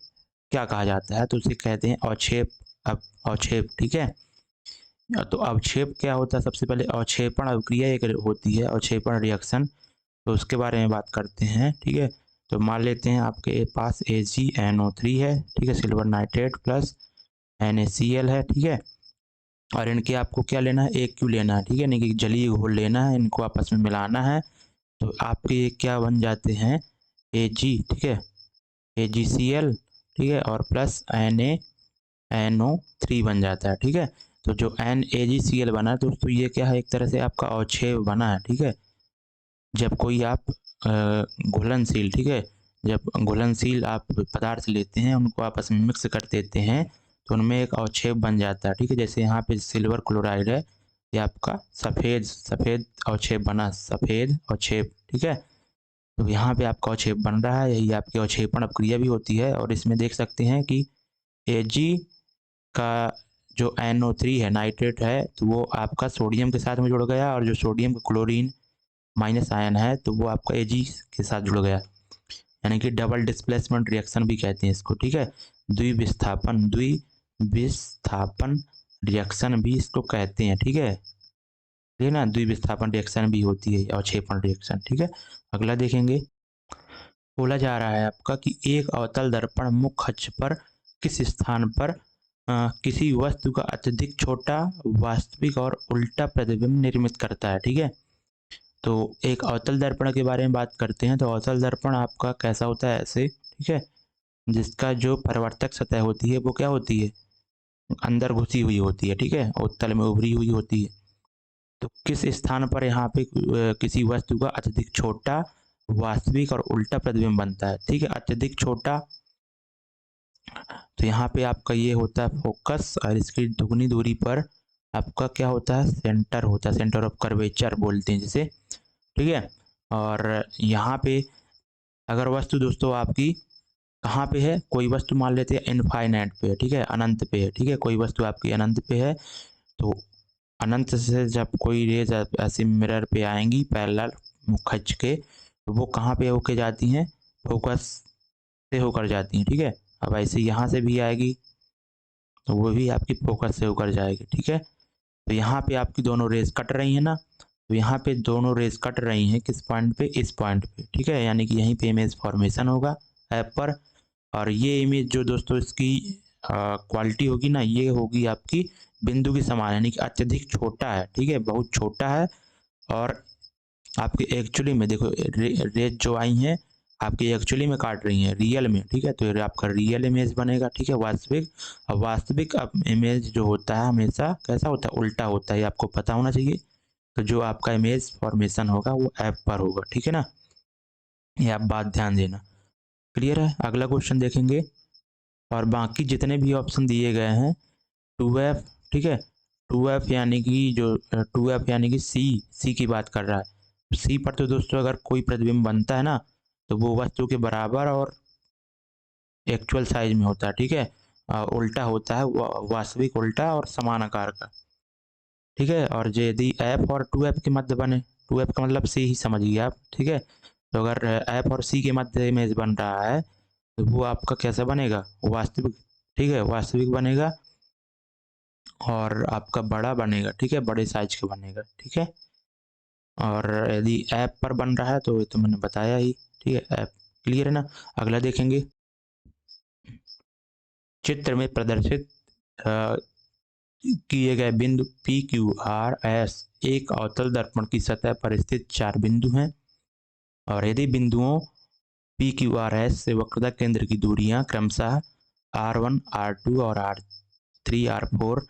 क्या कहा जाता है, तो उसे कहते हैं अवक्षेप। अवक्षेप, ठीक है। तो अवक्षेप क्या होता है, सबसे पहले अवक्षेपण अभिक्रिया एक होती है, अवक्षेपण रिएक्शन, तो उसके बारे में बात करते हैं, ठीक है। तो मान लेते हैं आपके पास AgNO3 है, ठीक है, सिल्वर नाइट्रेट प्लस NaCl है, ठीक है। और इनके आपको क्या लेना है, AQ लेना है, ठीक है, यानी कि जलीय घोल लेना है, इनको आपस में मिलाना है। तो आपके ये क्या बन जाते हैं, Ag, ठीक है, AgCl, ठीक है, और प्लस NaNO3 बन जाता है, ठीक है। तो जो NaGCl बना है दोस्तों, ये क्या है, एक तरह से आपका अवक्षेप बना है, ठीक है। जब कोई आप घुलनशील, ठीक है, जब घुलनशील आप पदार्थ लेते हैं, उनको आपस में मिक्स कर देते हैं, तो उनमें एक अवक्षेप बन जाता है, ठीक है। जैसे यहाँ पे सिल्वर क्लोराइड है, ये आपका सफ़ेद सफ़ेद अवक्षेप बना, सफ़ेद अवक्षेप, ठीक है। तो यहाँ पे आपका अवक्षेप बन रहा है, यही आपकी अवक्षेपण अपक्रिया भी होती है। और इसमें देख सकते हैं कि Ag का जो NO3 है, नाइट्रेट है, तो वो आपका सोडियम के साथ में जुड़ गया, और जो सोडियम का क्लोरीन माइनस आयन है, तो वो आपका Ag के साथ जुड़ गया, यानी कि डबल डिस्प्लेसमेंट रिएक्शन भी कहते हैं इसको, ठीक है। द्विविस्थापन रिएक्शन भी इसको कहते हैं, ठीक है, ठीक है ना। द्विविस्थापन रिएक्शन भी होती है, अवक्षेपण रिएक्शन, ठीक है। अगला देखेंगे, बोला जा रहा है आपका कि एक अवतल दर्पण मुख्य अक्ष पर किस स्थान पर किसी वस्तु का अत्यधिक छोटा वास्तविक और उल्टा प्रतिबिंब निर्मित करता है, ठीक है। तो एक अवतल दर्पण के बारे में बात करते हैं। तो अवतल दर्पण आपका कैसा होता है, ऐसे, ठीक है, जिसका जो परावर्तक सतह होती है वो क्या होती है, अंदर घुसी हुई होती है, ठीक है, उत्तल में उभरी हुई होती है। तो किस स्थान पर यहाँ पे किसी वस्तु का अत्यधिक छोटा वास्तविक और उल्टा प्रतिबिंब बनता है, ठीक है, अत्यधिक छोटा, तो यहाँ पे आपका ये होता है फोकस, और इसकी दुगनी दूरी पर आपका क्या होता है, सेंटर होता है, सेंटर ऑफ कर्वेचर बोलते हैं जिसे, ठीक है। और यहाँ पे अगर वस्तु दोस्तों आपकी कहाँ पे है, कोई वस्तु मान लेते हैं इनफाइनाइट पे है, ठीक है, अनंत पे है, ठीक है, कोई वस्तु आपकी अनंत पे है, तो अनंत से जब कोई रेज ऐसे मिरर पे आएंगी पैरेलल खच के, तो वो कहाँ पे होके जाती हैं, फोकस से होकर जाती हैं, ठीक है। अब ऐसे यहाँ से भी आएगी, तो वो भी आपकी फोकस से होकर जाएगी, ठीक है। तो यहाँ पे आपकी दोनों रेज कट रही है ना, तो यहाँ पे दोनों रेज कट रही हैं किस पॉइंट पे, इस पॉइंट पे, ठीक है, यानी कि यहीं पे इमेज फॉर्मेशन होगा ऐप पर। और ये इमेज जो दोस्तों इसकी क्वालिटी होगी ना, ये होगी आपकी बिंदु के समान, यानी कि अत्यधिक छोटा है, ठीक है, बहुत छोटा है। और आपके एक्चुअली में देखो रेज जो आई हैं आपकी एक्चुअली में काट रही हैं रियल में, ठीक है, तो ये आपका रियल इमेज बनेगा, ठीक है, वास्तविक। अब वास्तविक इमेज जो होता है हमेशा कैसा होता है, उल्टा होता है, ये आपको पता होना चाहिए। तो जो आपका इमेज फॉर्मेशन होगा वो ऐप पर होगा, ठीक है ना, ये आप बात ध्यान देना। क्लियर है। अगला क्वेश्चन देखेंगे, और बाकी जितने भी ऑप्शन दिए गए हैं 2F, ठीक है, 2F यानी कि जो 2F यानी कि सी की बात कर रहा है। सी पर तो दोस्तों अगर कोई प्रतिबिंब बनता है ना, तो वो वस्तु के बराबर और एक्चुअल साइज में होता है, ठीक है, उल्टा होता है, वास्तविक उल्टा और समान आकार का, ठीक है। और यदि एफ और 2F के मध्य बने, 2F का मतलब सी ही समझिए आप, ठीक है। तो अगर एफ और सी के मध्य इमेज बन रहा है, तो वो आपका कैसा बनेगा, वास्तविक, ठीक है, वास्तविक बनेगा, और आपका बड़ा बनेगा, ठीक है, बड़े साइज का बनेगा, ठीक है। और यदि ऐप पर बन रहा है तो ये तो मैंने बताया ही, ठीक है, ऐप। क्लियर है ना। अगला देखेंगे, चित्र में प्रदर्शित किए गए बिंदु पी क्यू आर एस एक अवतल दर्पण की सतह पर स्थित 4 बिंदु हैं, और यदि बिंदुओं पी क्यू आर एस से वक्रता केंद्र की दूरियां क्रमशः R1 R2 और R3 R4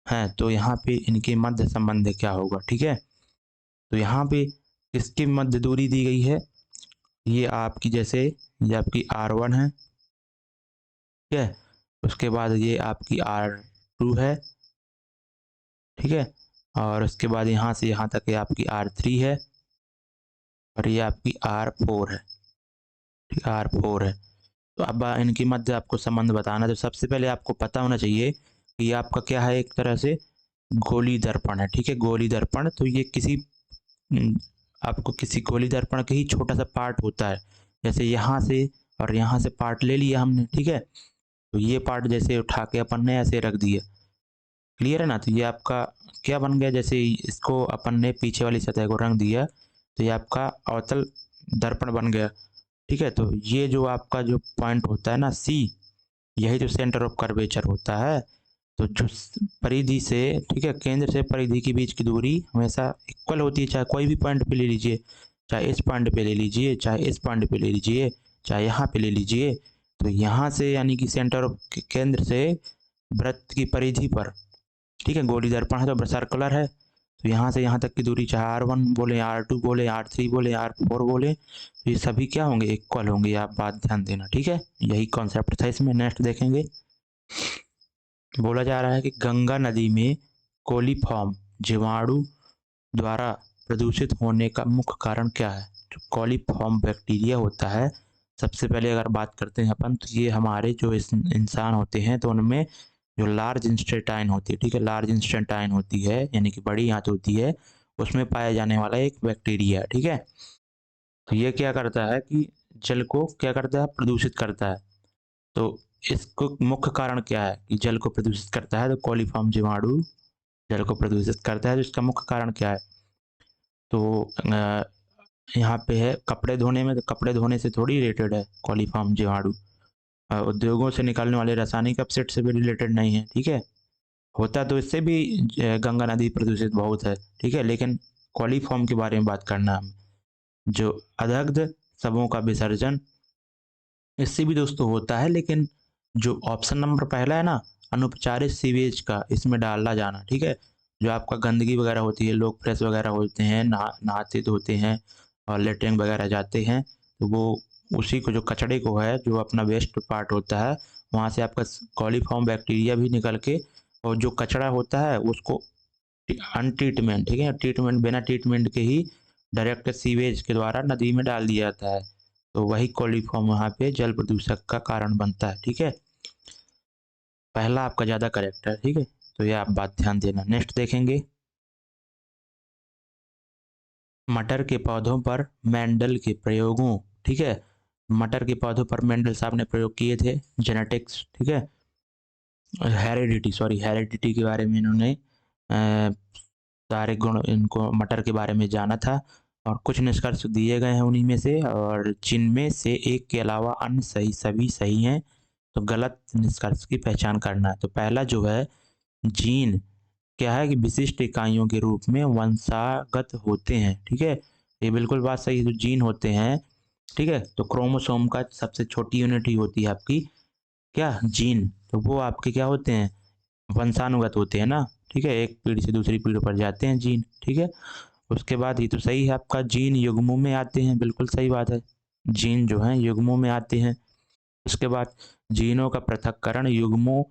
हैं, तो यहाँ पे इनके मध्य संबंध क्या होगा, ठीक है। तो यहाँ पे इसकी मध्य दूरी दी गई है, ये आपकी जैसे ये आपकी R1 है, ठीक है, उसके बाद ये आपकी R2 है, ठीक है। और उसके बाद यहाँ से यहाँ तक ये आपकी R3 है और ये आपकी R4 है, ठीक है, R4 है। तो अब इनकी मध्य आपको संबंध बताना, तो सबसे पहले आपको पता होना चाहिए कि ये आपका क्या है, एक तरह से गोली दर्पण है, ठीक है, गोली दर्पण। तो ये किसी हम्म, आपको किसी गोली दर्पण का ही छोटा सा पार्ट होता है, जैसे यहाँ से और यहाँ से पार्ट ले लिया हमने, ठीक है। तो ये पार्ट जैसे उठा के अपन ने ऐसे रख दिया, क्लियर है ना। तो ये आपका क्या बन गया, जैसे इसको अपन ने पीछे वाली सतह को रंग दिया तो ये आपका अवतल दर्पण बन गया, ठीक है। तो ये जो आपका जो पॉइंट होता है ना सी, यही जो सेंटर ऑफ कर्वेचर होता है। तो जो परिधि से, ठीक है, केंद्र से परिधि के बीच की दूरी हमेशा इक्वल होती है, चाहे कोई भी पॉइंट पे ले लीजिए, चाहे इस पॉइंट पे ले लीजिए, चाहे इस पॉइंट पे ले लीजिए, चाहे यहाँ पे ले लीजिए। तो यहाँ से यानी कि सेंटर ऑफ केंद्र से वृत्त की परिधि पर, ठीक है, गोली दर्पण है तो सर्कुलर है, तो यहाँ से यहाँ तक की दूरी चाहे R1 बोले, R2 बोले, R3 बोले, R4 बोले, तो ये सभी क्या होंगे, इक्वल होंगे। आप बात ध्यान देना, ठीक है, यही कॉन्सेप्ट था इसमें। नेक्स्ट देखेंगे, बोला जा रहा है कि गंगा नदी में कोलीफॉर्म जीवाणु द्वारा प्रदूषित होने का मुख्य कारण क्या है। जो कोलीफॉर्म बैक्टीरिया होता है, सबसे पहले अगर बात करते हैं अपन, तो ये हमारे जो इंसान होते हैं तो उनमें जो लार्ज इंस्टेटाइन होती है, ठीक है, लार्ज इंस्टेटाइन होती है यानी कि बड़ी आंत होती है, उसमें पाया जाने वाला एक बैक्टीरिया, ठीक है। तो ये क्या करता है कि जल को क्या करता है, प्रदूषित करता है। तो इसको मुख्य कारण क्या है कि जल को प्रदूषित करता है, तो कोलीफॉर्म जीवाणु जल को प्रदूषित करता है, तो इसका मुख्य कारण क्या है। तो यहाँ पे है कपड़े धोने में, तो कपड़े धोने से थोड़ी रिलेटेड है कोलीफॉर्म जीवाणु। उद्योगों से निकलने वाले रासायनिक अपशिष्ट से भी रिलेटेड नहीं है, ठीक है। होता तो इससे भी गंगा नदी प्रदूषित बहुत है, ठीक है, लेकिन कॉलीफॉर्म के बारे में बात करना हम, जो अदग्ध शवों का विसर्जन, इससे भी दोस्तों होता है, लेकिन जो ऑप्शन नंबर पहला है ना, अनुपचारित सीवेज का इसमें डालना जाना, ठीक है। जो आपका गंदगी वगैरह होती है, लोग फ्रेश वगैरह होते हैं, नहाते धोते हैं और लेटरिन वगैरह जाते हैं, तो वो उसी को जो कचड़े को है, जो अपना वेस्ट पार्ट होता है, वहाँ से आपका कॉलीफॉर्म बैक्टीरिया भी निकल के, और जो कचड़ा होता है उसको अनट्रीटमेंट, ठीक है, ट्रीटमेंट बिना ट्रीटमेंट के ही डायरेक्ट सीवेज के द्वारा नदी में डाल दिया जाता है। तो वही कॉलीफॉर्म वहाँ पे जल प्रदूषक का कारण बनता है, ठीक है। पहला आपका ज़्यादा करेक्ट है, ठीक है, तो ये आप बात ध्यान देना। नेक्स्ट देखेंगे, मटर के पौधों पर मेंडल के प्रयोगों, ठीक है, मटर के पौधों पर मेंडल साहब ने प्रयोग किए थे, जेनेटिक्स, ठीक है, हेरिडिटी के बारे में इन्होंने सारे गुण इनको मटर के बारे में जाना था, और कुछ निष्कर्ष दिए गए हैं उन्हीं में से, और जिनमें से एक के अलावा अन्य सही सभी सही हैं, तो गलत निष्कर्ष की पहचान करना है। तो पहला जो है, जीन क्या है कि विशिष्ट इकाइयों के रूप में वंशागत होते हैं, ठीक है, ये बिल्कुल बात सही है। जो जीन होते हैं, ठीक है, तो क्रोमोसोम का सबसे छोटी यूनिट ही होती है आपकी क्या, जीन, तो वो आपके क्या होते हैं, वंशानुगत होते हैं ना, ठीक है, एक पीढ़ी से दूसरी पीढ़ी पर जाते हैं जीन, ठीक है। उसके बाद ये तो सही है आपका, जीन युग्मों में आते हैं, बिल्कुल सही बात है, जीन जो है युग्मों में आते हैं। उसके बाद जीनों का पृथक्करण युग्मों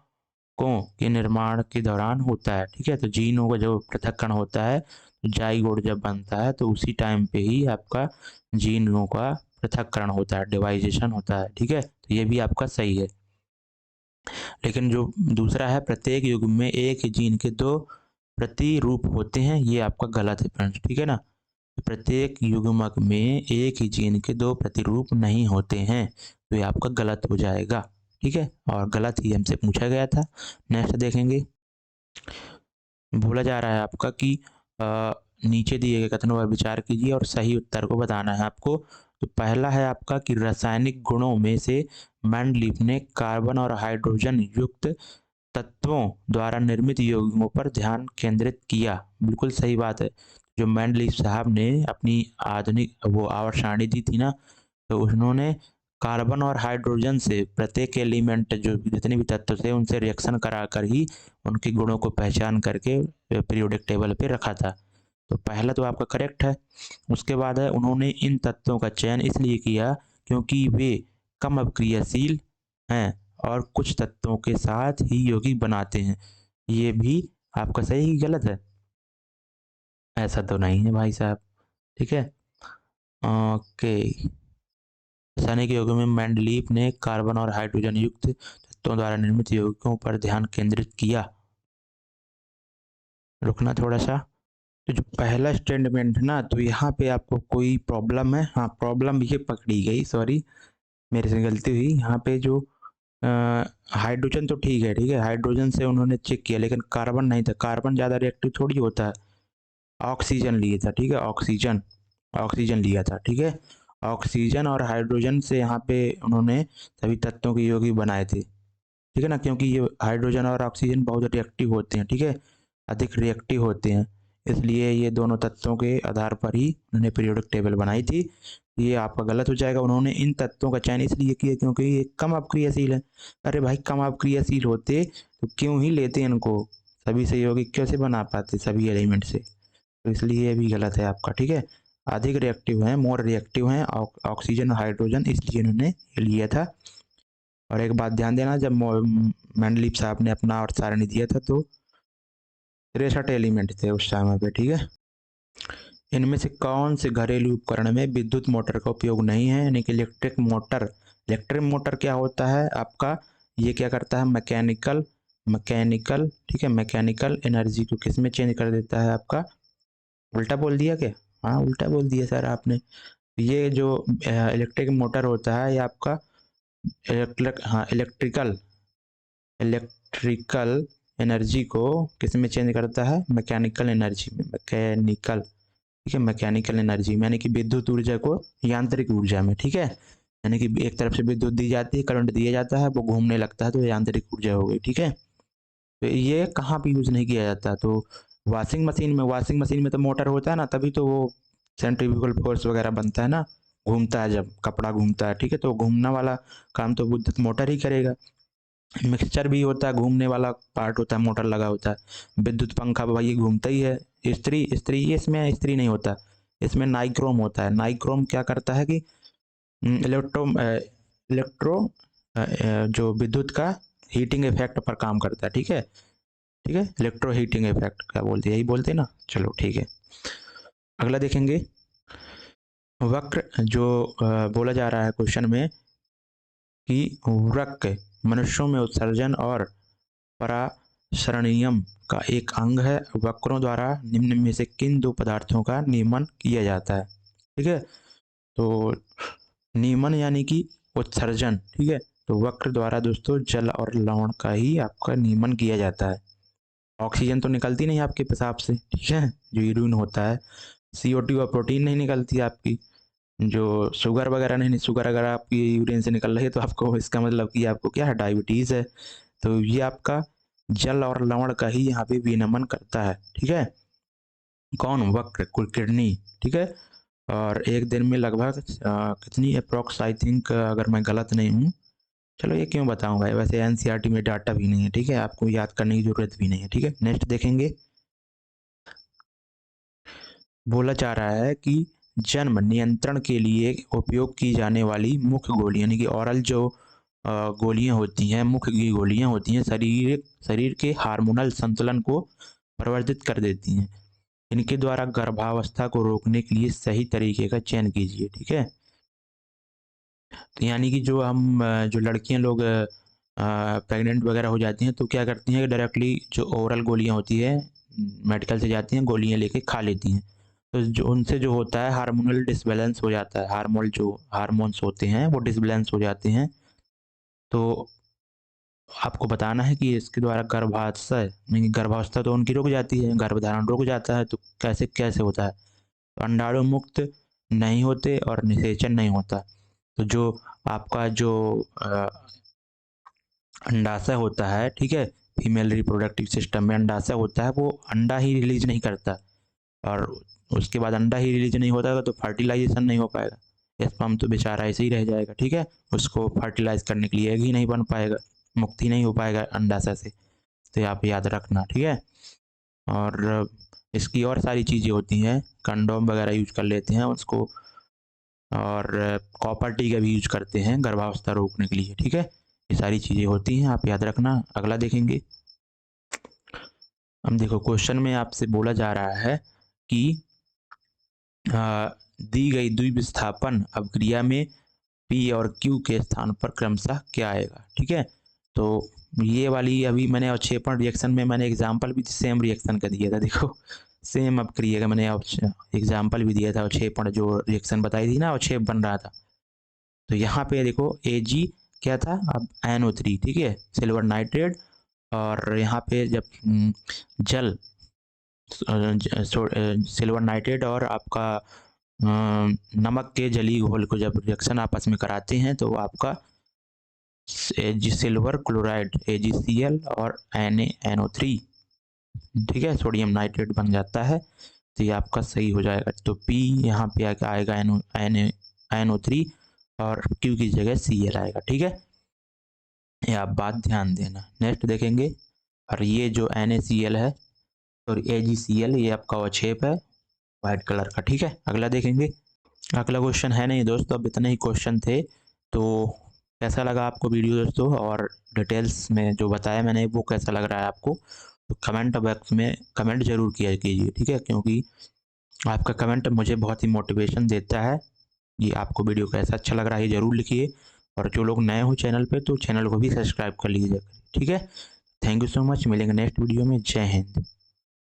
के निर्माण के दौरान होता है, ठीक है। तो जीनों का जो पृथक्करण होता है, जाइगोट जब बनता है, तो उसी टाइम पे ही आपका जीनों का पृथक्करण होता है, डिवाइजेशन होता है, ठीक है, तो ये भी आपका सही है। लेकिन जो दूसरा है, प्रत्येक युग्म में एक ही जीन के दो प्रतिरूप होते हैं, ये आपका गलत है फ्रेंड्स, ठीक है ना। प्रत्येक युग्मक में एक ही जीन के दो प्रतिरूप नहीं होते हैं, तो ये आपका गलत हो जाएगा, ठीक है, और गलत ही हमसे पूछा गया था। नेक्स्ट देखेंगे, बोला जा रहा है आपका कि नीचे दिए गए कथनों पर विचार कीजिए और सही उत्तर को बताना है आपको। तो पहला है आपका कि रासायनिक गुणों में से मैंडलीफ ने कार्बन और हाइड्रोजन युक्त तत्वों द्वारा निर्मित यौगिकों पर ध्यान केंद्रित किया, बिल्कुल सही बात है। जो मैंडलीफ साहब ने अपनी आधुनिक वो आवर्त सारणी दी थी ना, तो उन्होंने कार्बन और हाइड्रोजन से प्रत्येक एलिमेंट जो जितने भी तत्व थे उनसे रिएक्शन करा कर ही उनके गुणों को पहचान करके पीरियोडिक टेबल पे रखा था। तो पहला तो आपका करेक्ट है। उसके बाद है, उन्होंने इन तत्वों का चयन इसलिए किया क्योंकि वे कम अपक्रियाशील हैं और कुछ तत्वों के साथ ही यौगिक बनाते हैं। ये भी आपका सही कि गलत है? ऐसा तो नहीं है भाई साहब। ठीक है। ओके। रासायनिक यौगिकों में मेंडलीफ ने कार्बन और हाइड्रोजन युक्त तत्वों द्वारा निर्मित यौगिकों पर ध्यान केंद्रित किया। रुकना थोड़ा सा। तो जो पहला स्टेटमेंट है ना, तो यहाँ पे आपको कोई प्रॉब्लम है? हाँ, प्रॉब्लम ये पकड़ी गई, सॉरी मेरे से गलती हुई। यहाँ पे जो हाइड्रोजन तो ठीक है, हाइड्रोजन से उन्होंने चेक किया, लेकिन कार्बन नहीं था। कार्बन ज़्यादा रिएक्टिव थोड़ी होता है। ऑक्सीजन लिया था, ठीक है, ऑक्सीजन, ऑक्सीजन लिया था, ठीक है। ऑक्सीजन और हाइड्रोजन से यहाँ पे उन्होंने सभी तत्वों के यौगिक बनाए थे, ठीक है ना, क्योंकि ये हाइड्रोजन और ऑक्सीजन बहुत रिएक्टिव होते हैं, ठीक है, अधिक रिएक्टिव होते हैं। इसलिए ये दोनों तत्वों के आधार पर ही उन्होंने पीरियोडिक टेबल बनाई थी। ये आपका गलत हो जाएगा। उन्होंने इन तत्वों का चयन इसलिए किया क्योंकि ये कम अपक्रियाशील है। अरे भाई, कम अपक्रियाशील होते तो क्यों ही लेते इनको? सभी से यौगिक कैसे बना पाते सभी एलिमेंट से? तो इसलिए ये भी गलत है आपका, ठीक है। अधिक रिएक्टिव हैं, मोर रिएक्टिव हैं ऑक्सीजन और हाइड्रोजन, इसलिए इन्होंने ये लिया था। और एक बात ध्यान देना, जब मेंडलीफ साहब ने अपना और सारणी दिया था तो 63 एलिमेंट थे उस समय पे, ठीक है। इनमें से कौन से घरेलू उपकरण में विद्युत मोटर का उपयोग नहीं है, यानी कि इलेक्ट्रिक मोटर? इलेक्ट्रिक मोटर क्या होता है आपका? ये क्या करता है? मैकेनिकल, मैकेनिकल, ठीक है, मैकेनिकल एनर्जी को किस में चेंज कर देता है आपका? उल्टा बोल दिया क्या? हाँ, उल्टा बोल दिया सर आपने। ये जो इलेक्ट्रिक मोटर होता है, ये आपका इलेक्ट्रिकल, इलेक्ट्रिकल एनर्जी को किस में चेंज करता है? मैकेनिकल एनर्जी में, मैकेनिकल, ठीक है, मैकेनिकल एनर्जी में, यानी कि विद्युत ऊर्जा को यांत्रिक ऊर्जा में, ठीक है। यानी कि एक तरफ से विद्युत दी जाती है, करंट दिया जाता है, वो घूमने लगता है, तो यांत्रिक ऊर्जा हो गई, ठीक है। तो ये कहाँ पे यूज नहीं किया जाता? तो वॉशिंग मशीन में, वॉशिंग मशीन में तो मोटर होता है ना, तभी तो वो सेंट्रीफ्यूगल फोर्स वगैरह बनता है ना, घूमता है जब कपड़ा घूमता है, ठीक है, तो घूमना वाला काम तो विद्युत मोटर ही करेगा। मिक्सचर भी होता है, घूमने वाला पार्ट होता है, मोटर लगा होता है। विद्युत पंखा भाई घूमता ही है। इस्त्री, इस्त्री ये इसमें इस्त्री नहीं होता, इसमें नाइक्रोम होता है। नाइक्रोम क्या करता है कि इलेक्ट्रो जो विद्युत का हीटिंग इफेक्ट पर काम करता है, ठीक है, ठीक है, इलेक्ट्रो हीटिंग इफेक्ट क्या बोलते हैं, यही बोलते हैं ना। चलो ठीक है, अगला देखेंगे। वक्र जो बोला जा रहा है क्वेश्चन में कि वृक्क मनुष्यों में उत्सर्जन और परासरणियम का एक अंग है। वक्रों द्वारा निम्न में से किन दो पदार्थों का नियमन किया जाता है? ठीक है, तो नियमन यानी कि उत्सर्जन, ठीक है। तो वक्र द्वारा दोस्तों जल और लवण का ही आपका नियमन किया जाता है। ऑक्सीजन तो निकलती नहीं आपके पेशाब से, ठीक है, जो यूरिन होता है। CO2 और प्रोटीन नहीं निकलती आपकी। जो शुगर वगैरह नहीं, शुगर अगर आपकी यूरिन से निकल रही है तो आपको इसका मतलब कि आपको क्या है, डायबिटीज़ है। तो ये आपका जल और लवण का ही यहाँ पे विनियमन करता है, ठीक है। कौन? वक्र, किडनी, ठीक है। और एक दिन में लगभग कितनी अप्रोक्स, आई थिंक अगर मैं गलत नहीं हूँ, चलो ये क्यों बताऊंगा, वैसे एनसीईआरटी में डाटा भी नहीं है, ठीक है, आपको याद करने की जरूरत भी नहीं है, ठीक है। नेक्स्ट देखेंगे। बोला जा रहा है कि जन्म नियंत्रण के लिए उपयोग की जाने वाली मुख्य गोली, यानी कि औरल जो गोलियां होती हैं, मुख्य की गोलियां होती हैं, शरीर के हार्मोनल संतुलन को प्रवर्धित कर देती हैं। इनके द्वारा गर्भावस्था को रोकने के लिए सही तरीके का चयन कीजिए, ठीक है। तो यानी कि जो हम जो लड़कियां लोग प्रेग्नेंट वगैरह हो जाती हैं तो क्या करती हैं कि डायरेक्टली जो ओरल गोलियां होती है, मेडिकल से जाती हैं, गोलियां लेके खा लेती हैं। तो जो उनसे जो होता है हार्मोनल डिसबैलेंस हो जाता है, हार्मोन जो हार्मोन्स होते हैं वो डिसबैलेंस हो जाते हैं। तो आपको बताना है कि इसके द्वारा गर्भाशय, यानी गर्भावस्था तो उनकी रुक जाती है, गर्भधारण रुक जाता है। तो कैसे कैसे होता है? तो अंडाणु मुक्त नहीं होते और निषेचन नहीं होता। तो जो आपका जो अंडाशय होता है, ठीक है, फीमेल रिप्रोडक्टिव सिस्टम में अंडाशय होता है, वो अंडा ही रिलीज नहीं करता। और उसके बाद अंडा ही रिलीज नहीं होता तो फर्टिलाइजेशन नहीं हो पाएगा। स्पर्म तो बेचारा ऐसे ही रह जाएगा, ठीक है, उसको फर्टिलाइज करने के लिए एग ही नहीं बन पाएगा, मुक्ति नहीं हो पाएगा अंडाशय से। तो आप याद रखना, ठीक है। और इसकी और सारी चीज़ें होती हैं, कंडोम वगैरह यूज कर लेते हैं उसको, और कॉपर टी का भी यूज करते हैं गर्भावस्था रोकने के लिए, ठीक है। ये सारी चीज़ें होती हैं, आप याद रखना। अगला देखेंगे। हम देखो क्वेश्चन में आपसे बोला जा रहा है कि दी गई द्विविस्थापन अभिक्रिया में पी और क्यू के स्थान पर क्रमशः क्या आएगा। ठीक है, तो ये वाली अभी मैंने अवक्षेपण रिएक्शन में मैंने एग्जाम्पल भी सेम रिएक्शन का दिया था। देखो सेम अभिक्रिया का मैंने एग्जाम्पल भी दिया था, अवक्षेपण जो रिएक्शन बताई थी ना, अवक्षेप बन रहा था। तो यहाँ पे देखो Ag क्या था, अब NO3, ठीक है, सिल्वर नाइट्रेट, और यहाँ पे जब जल सिल्वर नाइट्रेट और आपका नमक के जलीय घोल को जब रिएक्शन आपस में कराते हैं तो आपका सिल्वर क्लोराइड AgCl और NaNO3, ठीक है, सोडियम नाइट्रेट बन जाता है। तो ये आपका सही हो जाएगा। तो P यहाँ पे आएगा NO3 और Q की जगह Cl आएगा। ठीक है, ये आप बात ध्यान देना। नेक्स्ट देखेंगे, और ये जो NaCl है और AgCl ये आपका अवक्षेप है वाइट कलर का। ठीक है, अगला देखेंगे। अगला क्वेश्चन है नहीं दोस्तों, अब इतने ही क्वेश्चन थे। तो कैसा लगा आपको वीडियो दोस्तों, और डिटेल्स में जो बताया मैंने वो कैसा लग रहा है आपको, तो कमेंट बॉक्स में कमेंट जरूर किया कीजिए। ठीक है, क्योंकि आपका कमेंट मुझे बहुत ही मोटिवेशन देता है। ये आपको वीडियो कैसा अच्छा लग रहा है ये जरूर लिखिए, और जो लोग नए हो चैनल पे तो चैनल को भी सब्सक्राइब कर लीजिए। ठीक है, थैंक यू सो मच, मिलेंगे नेक्स्ट वीडियो में। जय हिंद।